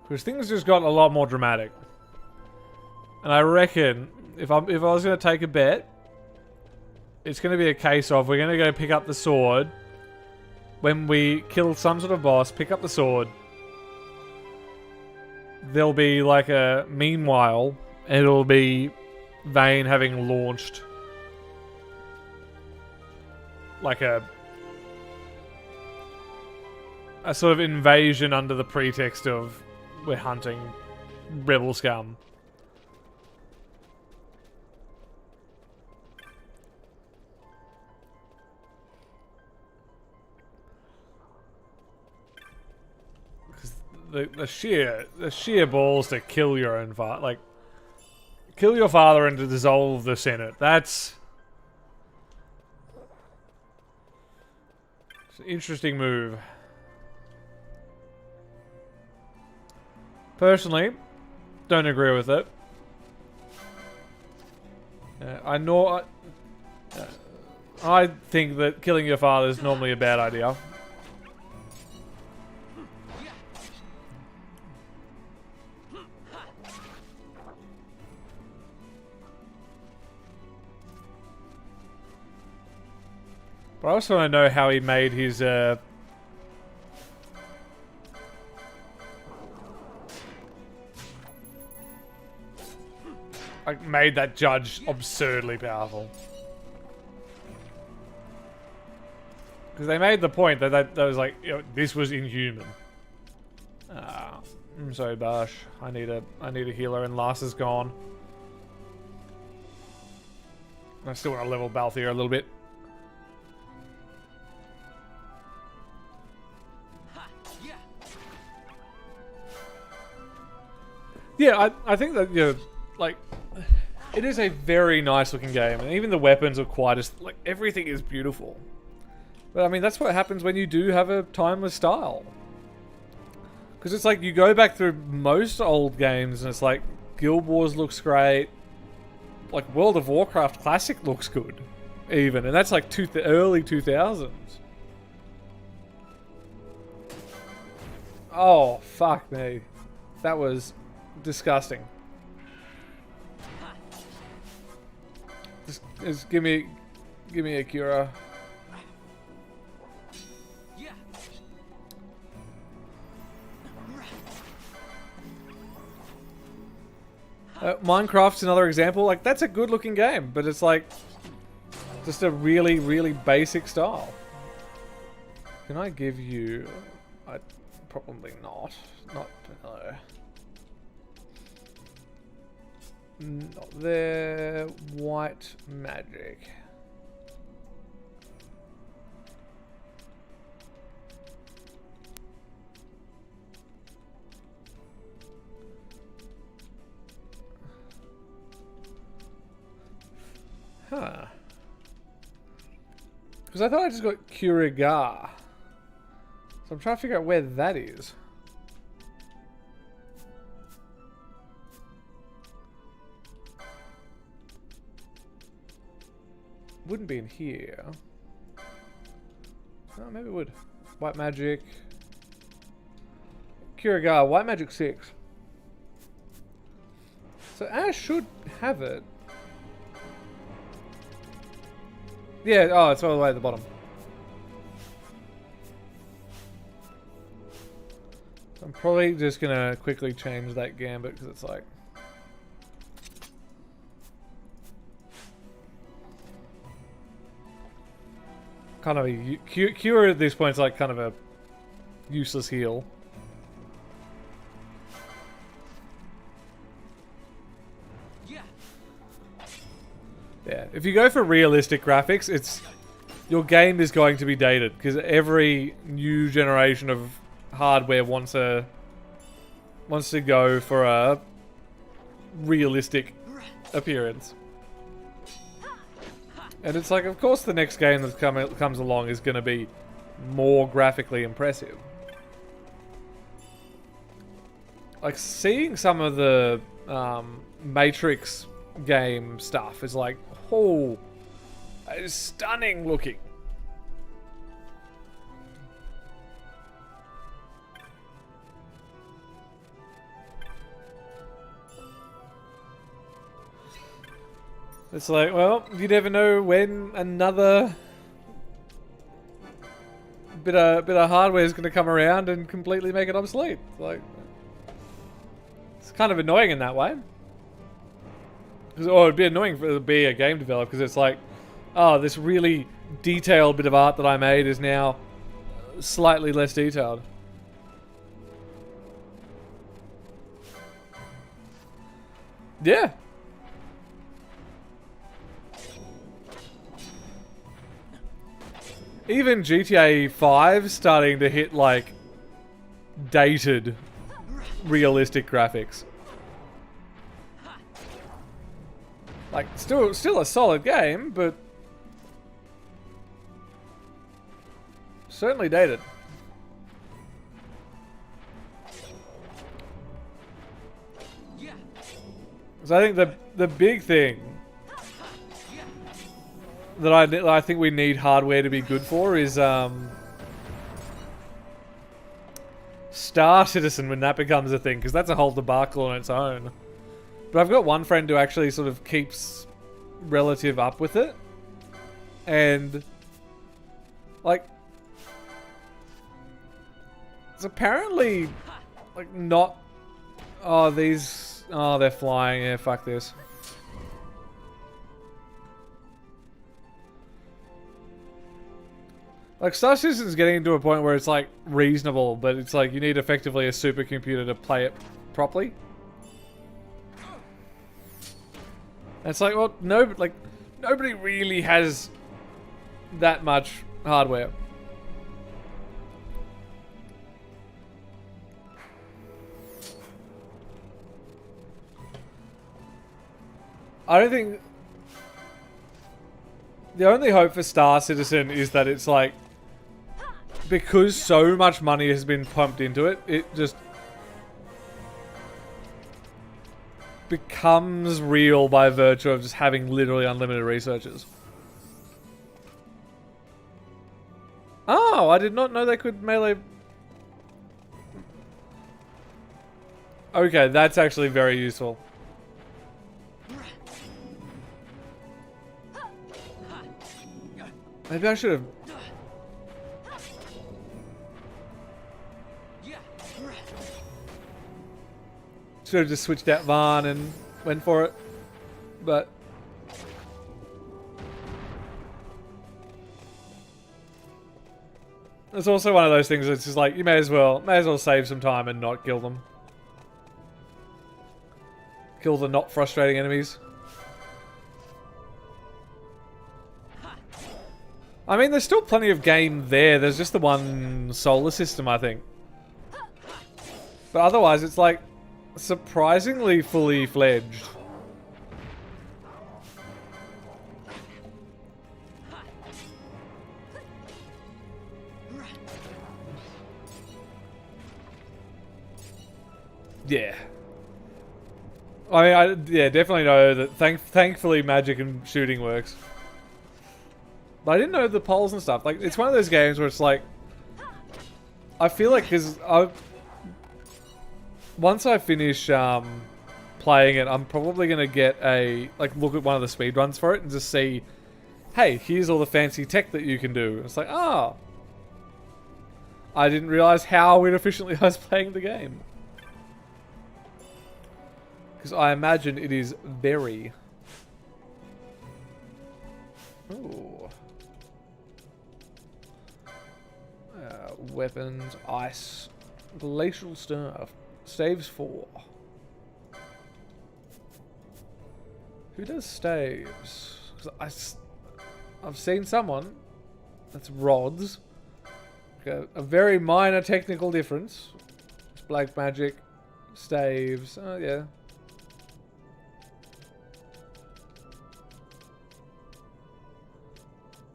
Because things just got a lot more dramatic. And I reckon if I was gonna take a bet, it's gonna be a case of we're gonna go pick up the sword. When we kill some sort of boss, pick up the sword. There'll be like a meanwhile, it'll be Vayne having launched like a sort of invasion under the pretext of we're hunting rebel scum. The sheer balls to kill your own father, like kill your father and to dissolve the Senate. That's it's an interesting move. Personally, don't agree with it. I think that killing your father is normally a bad idea. But I also want to know how he made his made that judge absurdly powerful. Because they made the point that was like, you know, this was inhuman. I'm sorry, Bash. I need a healer, and Lars is gone. I still want to level Balthier a little bit. Yeah, I think that, you know, like, it is a very nice looking game, and even the weapons are quite as, like, everything is beautiful. But I mean, that's what happens when you do have a timeless style. Because it's like, you go back through most old games, and it's like, Guild Wars looks great, like, World of Warcraft Classic looks good, even, and that's like early 2000s. Oh, fuck me. That was disgusting. Just give me a Cura. Minecraft's another example. Like, that's a good looking game, but it's like just a really, really basic style. Can I give you... probably not. No. Not there. White magic. Huh. Because I thought I just got Kuriga. So I'm trying to figure out where that is. Wouldn't be in here. Oh, maybe it would. White magic. Kuriga, white magic 6. So Ash should have it. Yeah, oh, it's all the way at the bottom. I'm probably just gonna quickly change that gambit because it's like... kind of a... Cure at this point is like kind of a useless heal. Yeah, if you go for realistic graphics, it's... your game is going to be dated because every new generation of hardware wants to go for a realistic appearance. And it's like, of course the next game that comes along is going to be more graphically impressive. Like, seeing some of the Matrix game stuff is like, oh, it's stunning looking. It's like, well, you never know when another bit of hardware is going to come around and completely make it obsolete. Like, it's kind of annoying in that way. Or it'd be annoying for it to be a game developer because it's like, oh, this really detailed bit of art that I made is now slightly less detailed. Yeah. Even GTA 5 starting to hit like dated realistic graphics. Like, still a solid game, but certainly dated. So I think the big thing that I think we need hardware to be good for is Star Citizen when that becomes a thing, because that's a whole debacle on its own. But I've got one friend who actually sort of keeps relative up with it. And, like, it's apparently, like, not... Oh, these... Oh, they're flying. Yeah, fuck this. Like, Star Citizen's getting to a point where it's, like, reasonable, but it's like you need effectively a supercomputer to play it properly. And it's like, well, no, like, nobody really has that much hardware. I don't think... The only hope for Star Citizen is that it's like... Because so much money has been pumped into it, it just... becomes real by virtue of just having literally unlimited researchers. Oh, I did not know they could melee... Okay, that's actually very useful. Maybe I should have... Should have just switched out Vaughn and went for it. But... it's also one of those things that's just like, you may as well save some time and not kill them. Kill the not frustrating enemies. I mean, there's still plenty of game there. There's just the one solar system, I think. But otherwise, it's like surprisingly fully fledged. Yeah. I mean, yeah, definitely know that thankfully magic and shooting works. But I didn't know the polls and stuff. Like, it's one of those games where it's like... I feel like, because once I finish playing it, I'm probably going to get a... like, look at one of the speedruns for it and just see... hey, here's all the fancy tech that you can do. It's like, oh... I didn't realise how inefficiently I was playing the game. Because I imagine it is very... ooh. Weapons, ice, glacial staff, staves 4. Who does staves? 'Cause I've seen someone. That's rods. Okay, a very minor technical difference. It's black magic, staves. Oh yeah.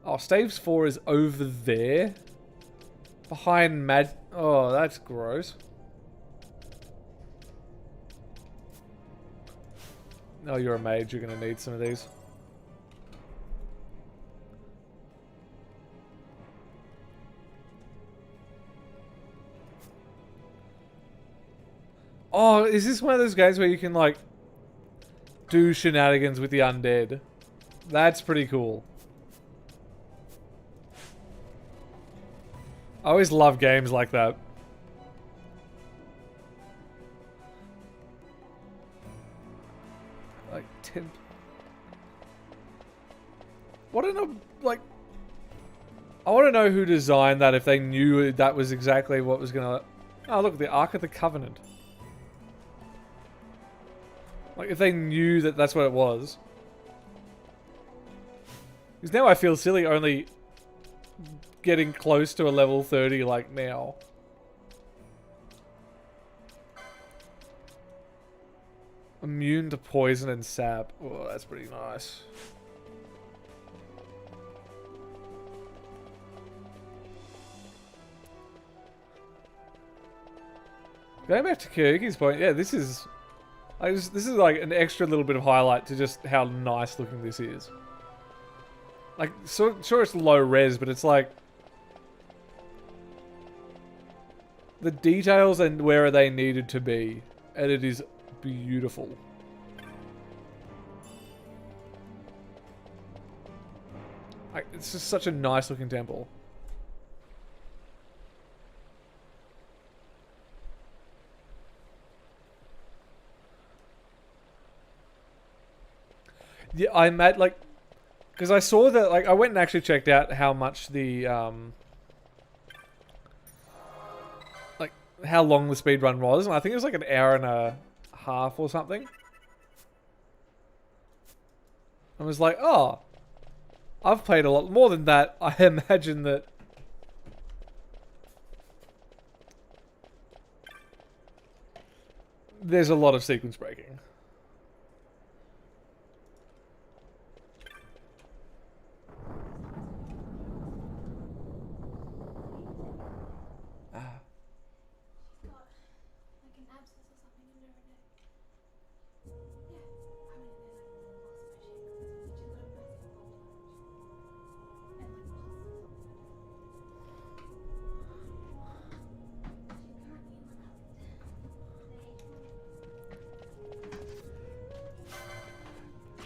Oh, staves 4 is over there. Behind oh, that's gross. Oh, you're a mage. You're going to need some of these. Oh, is this one of those games where you can, like, do shenanigans with the undead? That's pretty cool. I always love games like that. Like, what in a, like... I want to know who designed that, if they knew that was exactly what was gonna... oh, look, the Ark of the Covenant. Like, if they knew that that's what it was. Because now I feel silly only... getting close to a level 30 like now. Immune to poison and sap. Oh, that's pretty nice. Going back to Kyoki's point, yeah, this is like an extra little bit of highlight to just how nice looking this is. Like, sure it's low res, but it's like the details and where they needed to be, and it is beautiful. Like, it's just such a nice looking temple. Yeah, I'm at, like, because I saw that, like, I went and actually checked out how much the, like, how long the speedrun was, and I think it was like an hour and a half or something. I was like, oh, I've played a lot more than that. I imagine that there's a lot of sequence breaking.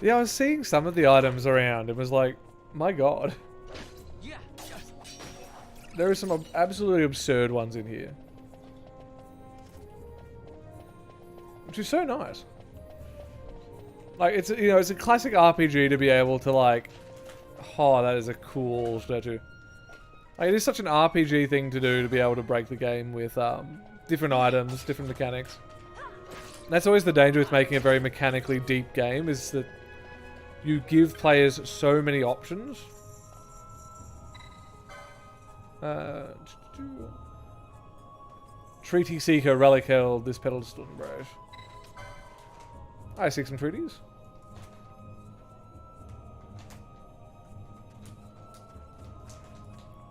Yeah, I was seeing some of the items around. It was like, my god. There are some absolutely absurd ones in here. Which is so nice. Like, it's, you know, it's a classic RPG to be able to, like... Oh, that is a cool statue. Like, it is such an RPG thing to do to be able to break the game with different items, different mechanics. That's always the danger with making a very mechanically deep game, is that you give players so many options. Treaty Seeker, Relic Held, this pedestal brush. I see some treaties.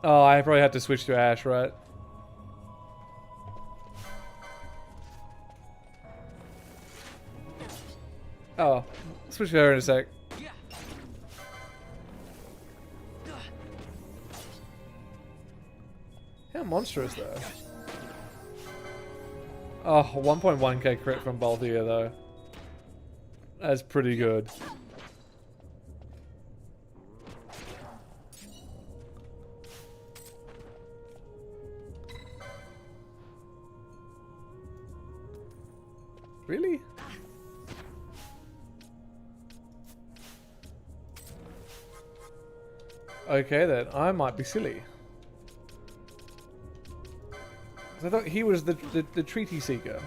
Oh, I probably had to switch to Ash, right? Oh, switch to her in a sec. How monstrous, though. Oh, 1.1k crit from both of you, though. That's pretty good. Really? Okay then, I might be silly. I thought he was the Treaty Seeker.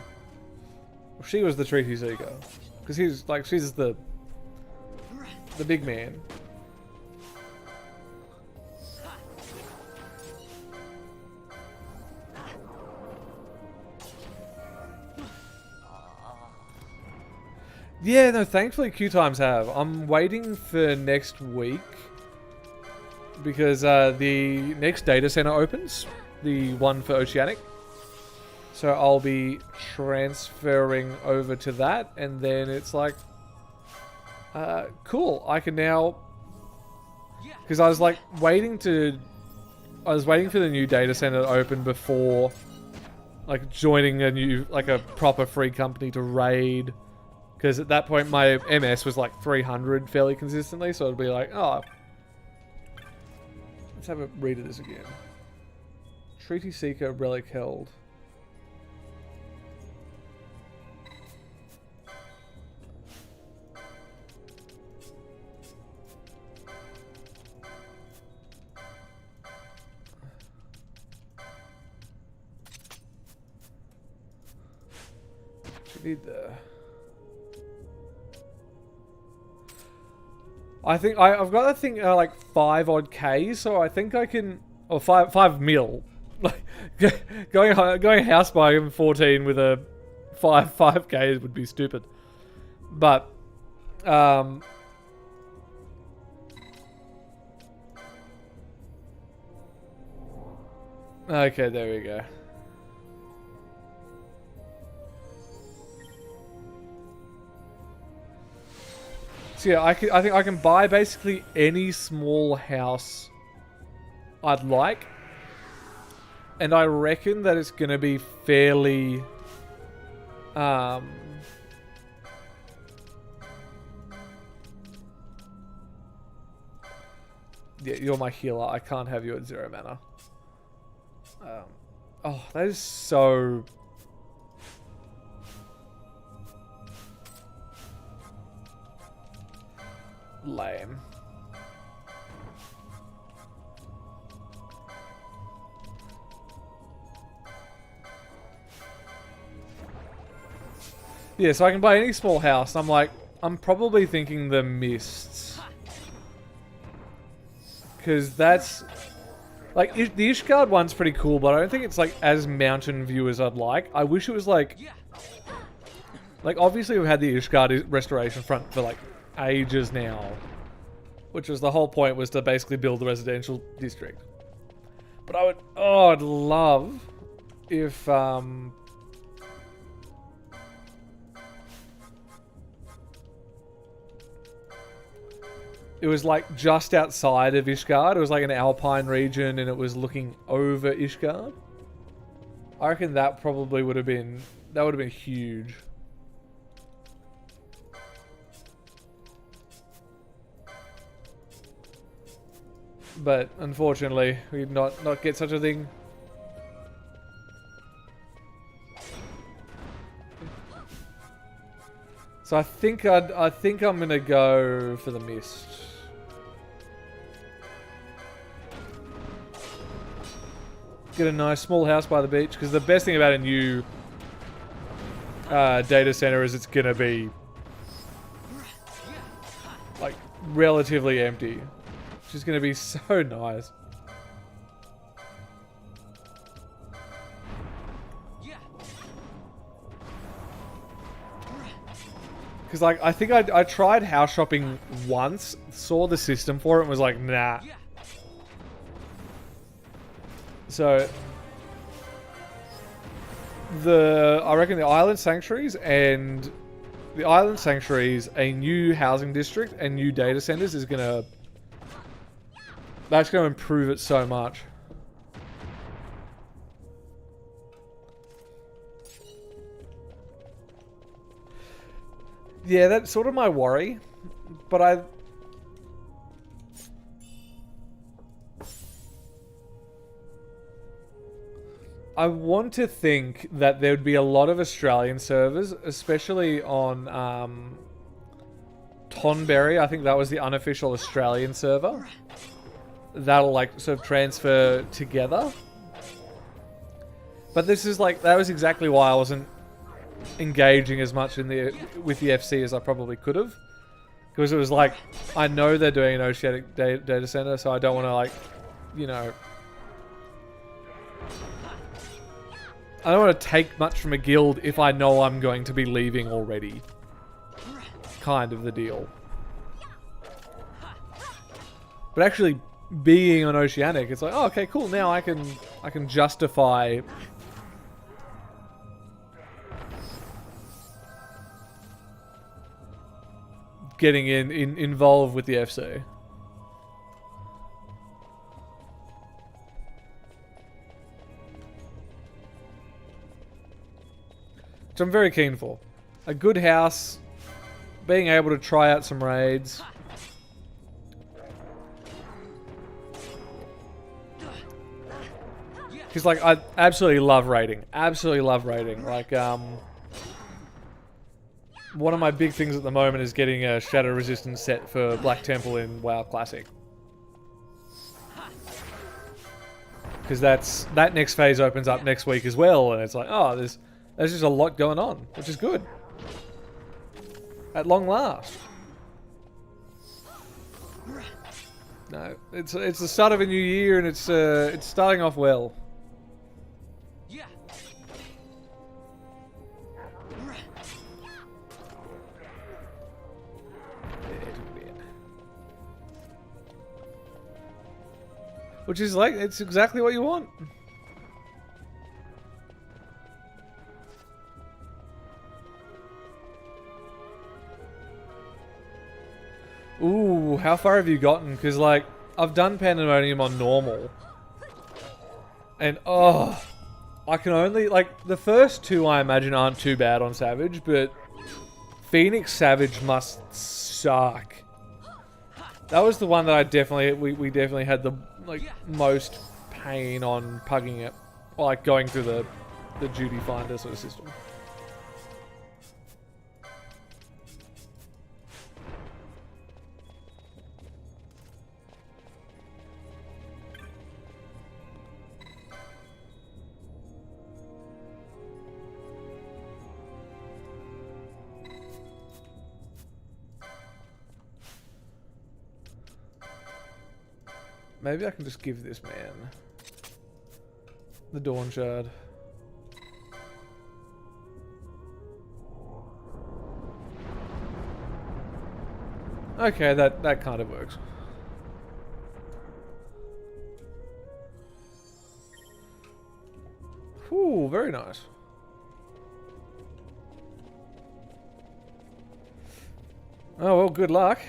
Well, she was the Treaty Seeker. Because he's like, she's the big man. Yeah, no, thankfully queue times have. I'm waiting for next week. Because the next data center opens. The one for Oceanic. So I'll be transferring over to that, and then it's like, cool. I can now, because I was like waiting for the new data center to open before, like joining a new, like a proper free company to raid. Because at that point my MS was like 300 fairly consistently, so it'd be like, oh, let's have a read of this again. Treaty Seeker, Relic Held. Need the... I think I've got that thing like 5 odd K, so I think I can, or 5 mil. Like going house buying 14 with a 5K would be stupid. But okay, there we go. So yeah, I think I can buy basically any small house I'd like. And I reckon that it's going to be fairly... yeah, you're my healer. I can't have you at 0 mana. Oh, that is so... lame. Yeah, so I can buy any small house. I'm like, I'm probably thinking the Mists. Because that's... like, the Ishgard one's pretty cool, but I don't think it's like as mountain view as I'd like. I wish it was like... like, obviously we've had the Ishgard restoration front for like ages now. Which was the whole point, was to basically build the residential district. But I would... oh, I'd love if... it was like just outside of Ishgard. It was like an alpine region and it was looking over Ishgard. I reckon that probably would have been... that would have been huge. But unfortunately, we did not get such a thing. So I think I'm gonna go for the mist. Get a nice small house by the beach, because the best thing about a new data center is it's gonna be like relatively empty, which is gonna be so nice. Because like I think I tried house shopping once, saw the system for it, and was like, nah. So I reckon the island sanctuaries, a new housing district and new data centers that's gonna improve it so much. Yeah, that's sort of my worry, but I want to think that there would be a lot of Australian servers, especially on Tonberry. I think that was the unofficial Australian server. That'll like sort of transfer together. But this is like, that was exactly why I wasn't engaging as much with the FC as I probably could have. Because it was like, I know they're doing an oceanic data center, so I don't want to like, you know... I don't want to take much from a guild if I know I'm going to be leaving already. Kind of the deal. But actually being on Oceanic, it's like, oh, okay, cool. Now I can justify getting involved with the FC. Which I'm very keen for. A good house, being able to try out some raids. Because like, I absolutely love raiding. Absolutely love raiding. Like, one of my big things at the moment is getting a Shadow Resistance set for Black Temple in WoW Classic. Because that next phase opens up next week as well, and it's like, oh, there's just a lot going on, which is good. At long last. No, it's the start of a new year, and it's starting off well. Which is like, it's exactly what you want. Ooh, how far have you gotten? Because like, I've done Pandemonium on normal. And oh, I can only, like, the first two I imagine aren't too bad on Savage, but Phoenix Savage must suck. That was the one that I definitely, we definitely had the, like, most pain on pugging it. Or, like, going through the duty finder sort of system. Maybe I can just give this man the Dawn Shard. Okay, that kind of works. Ooh, very nice. Oh well, good luck.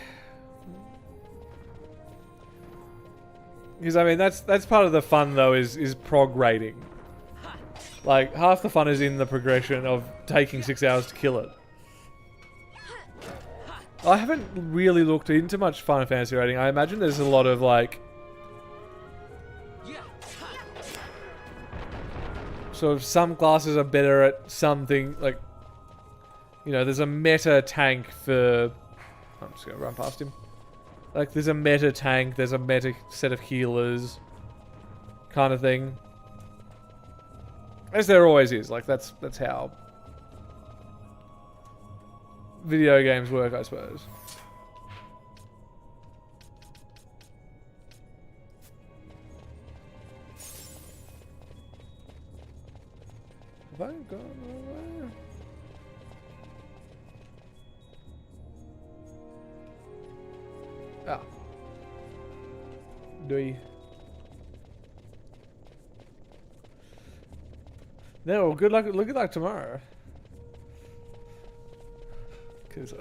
Because I mean, that's part of the fun though, is prog raiding. Like, half the fun is in the progression of taking 6 hours to kill it. I haven't really looked into much Final Fantasy raiding. I imagine there's a lot of like sort of some classes are better at something, like, you know, there's a meta tank for, I'm just gonna run past him. Like, there's a meta tank, there's a meta set of healers, kind of thing. As there always is, like, that's how video games work, I suppose. Have I gone nowhere? Ah. Do we? No, good luck. Good luck tomorrow. Cause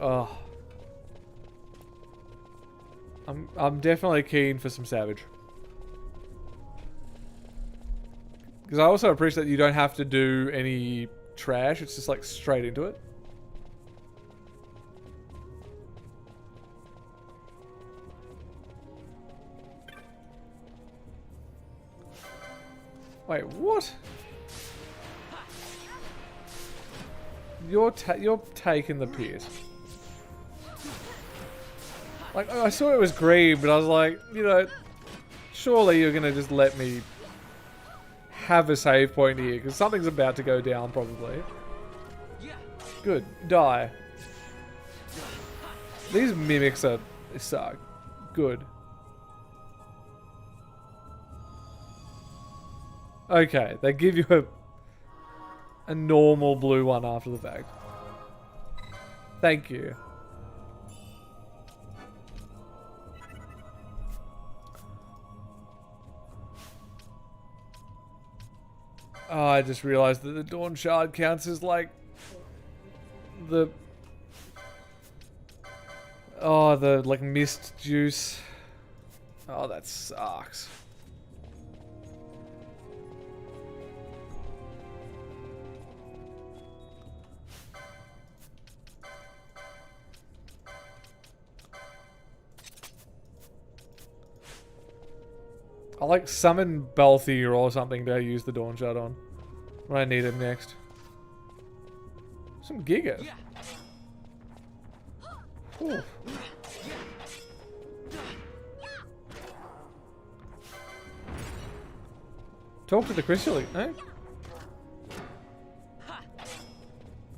I'm definitely keen for some Savage. Because I also appreciate that you don't have to do any trash. It's just like straight into it. Wait, what? You're taking the piss. Like, I saw it was green, but I was like, you know, surely you're gonna just let me have a save point here, because something's about to go down, probably. Good. Die. These mimics suck. Good. Okay, they give you a normal blue one after the fact. Thank you. Oh, I just realized that the Dawn Shard counts as like the like mist juice. Oh, that sucks. I'll like summon Balthier or something to use the Dawn Shard on when I need him next. Some gigas. Ooh. Talk to the crystal, eh?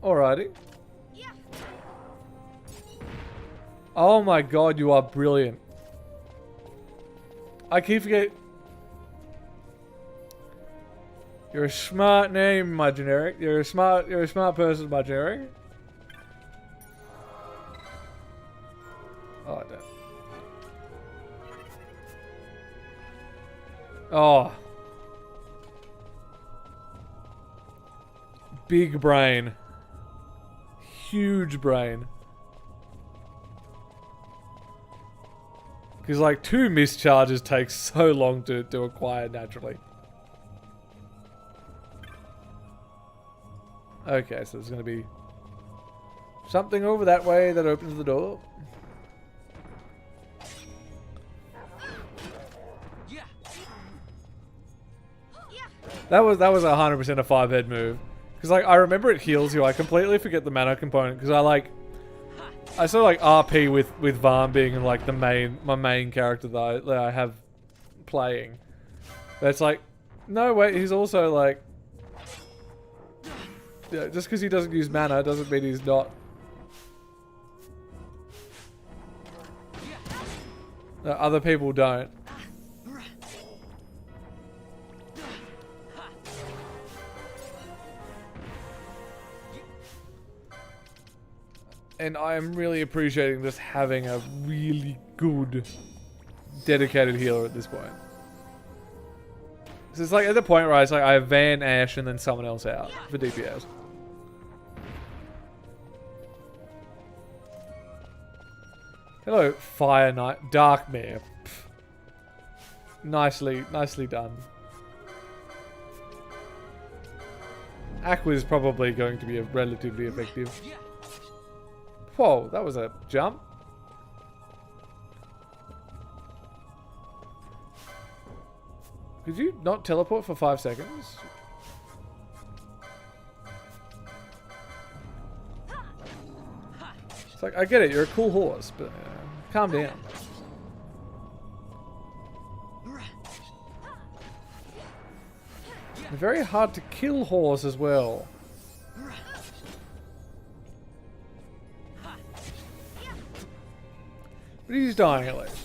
Alrighty. Oh my god, you are brilliant. I keep forgetting. You're a smart name, my generic. You're a smart person, my generic. Oh, damn. Oh. Big brain. Huge brain. Because like 2 mischarges take so long to acquire naturally. Okay, so there's going to be something over that way that opens the door. That was 100% a 5-head move. Because like I remember it heals you. I completely forget the mana component because I sort of like RP with Varn being like my main character that I have playing. But it's like, no wait, he's also like, yeah, just because he doesn't use mana doesn't mean he's not. No, other people don't. And I am really appreciating just having a really good, dedicated healer at this point. So it's like at the point where it's like I have Van, Ash, and then someone else out for DPS. Hello, Fire Knight, Dark Mare. Nicely done. Aqua is probably going to be relatively effective. Whoa, that was a jump. Could you not teleport for 5 seconds? like, I get it, you're a cool horse, but calm down. A very hard to kill horse as well. But he's dying at least.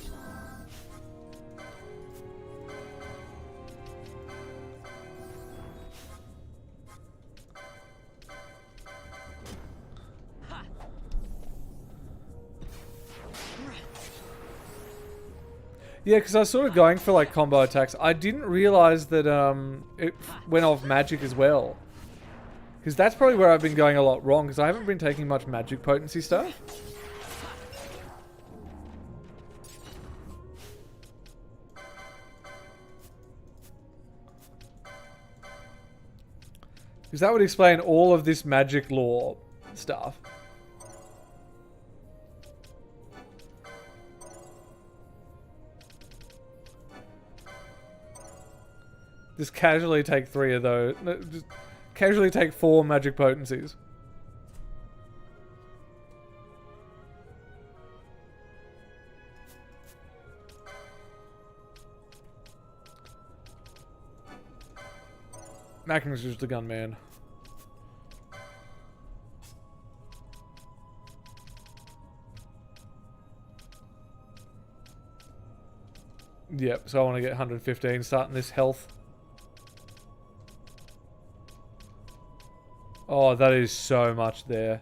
Yeah, because I was sort of going for like combo attacks. I didn't realize that it went off magic as well. Because that's probably where I've been going a lot wrong, because I haven't been taking much magic potency stuff. Because that would explain all of this magic lore stuff. Just casually take 3 of those. No, just casually take 4 magic potencies. Macking's just a gunman. Yep, so I want to get 115 starting this health. Oh, that is so much there.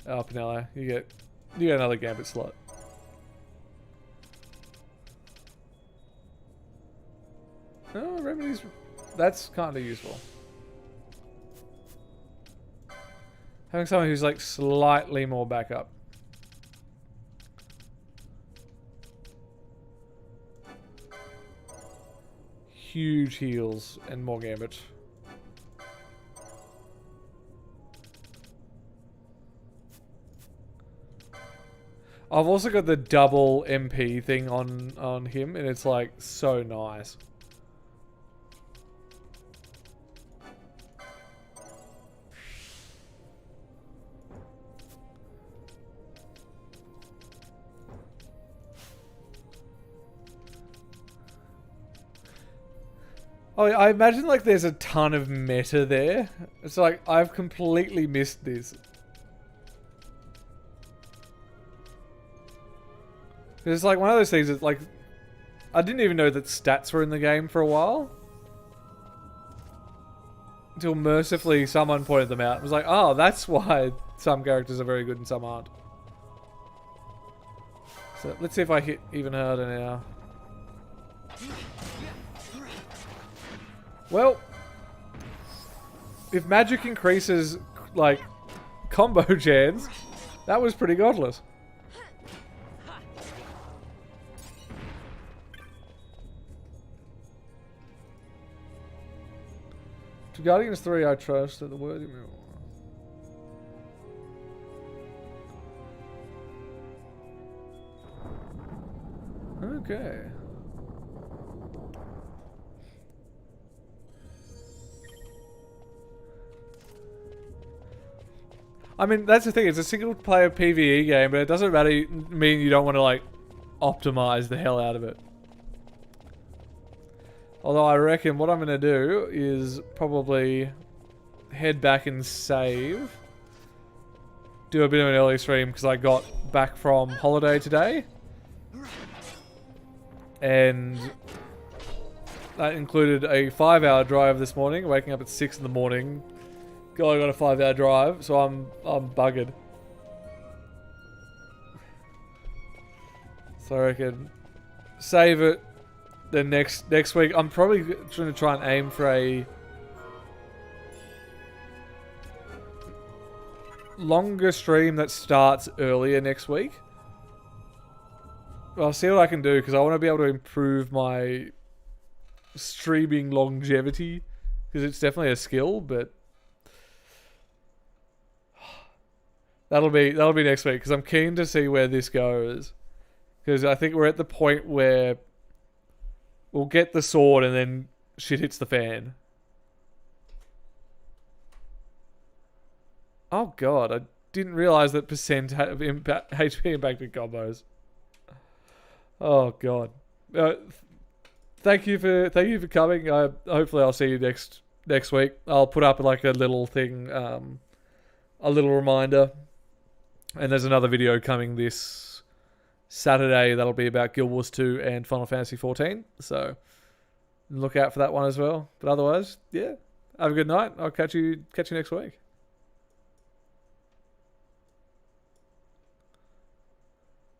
Oh, Pinello, you get another gambit slot. Oh, remedies, that's kind of useful. Having someone who's like slightly more backup. Huge heals and more gambit. I've also got the double MP thing on him, and it's like so nice. Oh, I imagine like there's a ton of meta there. It's like I've completely missed this. It's like one of those things that like I didn't even know that stats were in the game for a while. Until mercifully someone pointed them out. It was like, oh, that's why some characters are very good and some aren't. So let's see if I hit even harder now. Well, if magic increases, like, combo chance, that was pretty godless. To Guardians 3, I trust that the worthy... Okay. I mean, that's the thing. It's a single-player PvE game, but it doesn't mean you don't want to, like, optimize the hell out of it. Although I reckon what I'm going to do is probably head back and save. Do a bit of an early stream because I got back from holiday today. And that included a 5-hour drive this morning, waking up at 6 in the morning. God, I got a 5-hour drive, so I'm buggered. So I reckon save it. Then next week, I'm probably going to try and aim for a longer stream that starts earlier next week. I'll see what I can do because I want to be able to improve my streaming longevity because it's definitely a skill, but. That'll be next week because I'm keen to see where this goes. Because I think we're at the point where we'll get the sword and then shit hits the fan. Oh god, I didn't realize that percent have HP impacted combos. Oh god. Thank you for coming. Hopefully I'll see you next week. I'll put up like a little thing, a little reminder. And there's another video coming this Saturday that'll be about Guild Wars 2 and Final Fantasy 14. So look out for that one as well. But otherwise, yeah. Have a good night. I'll catch you next week.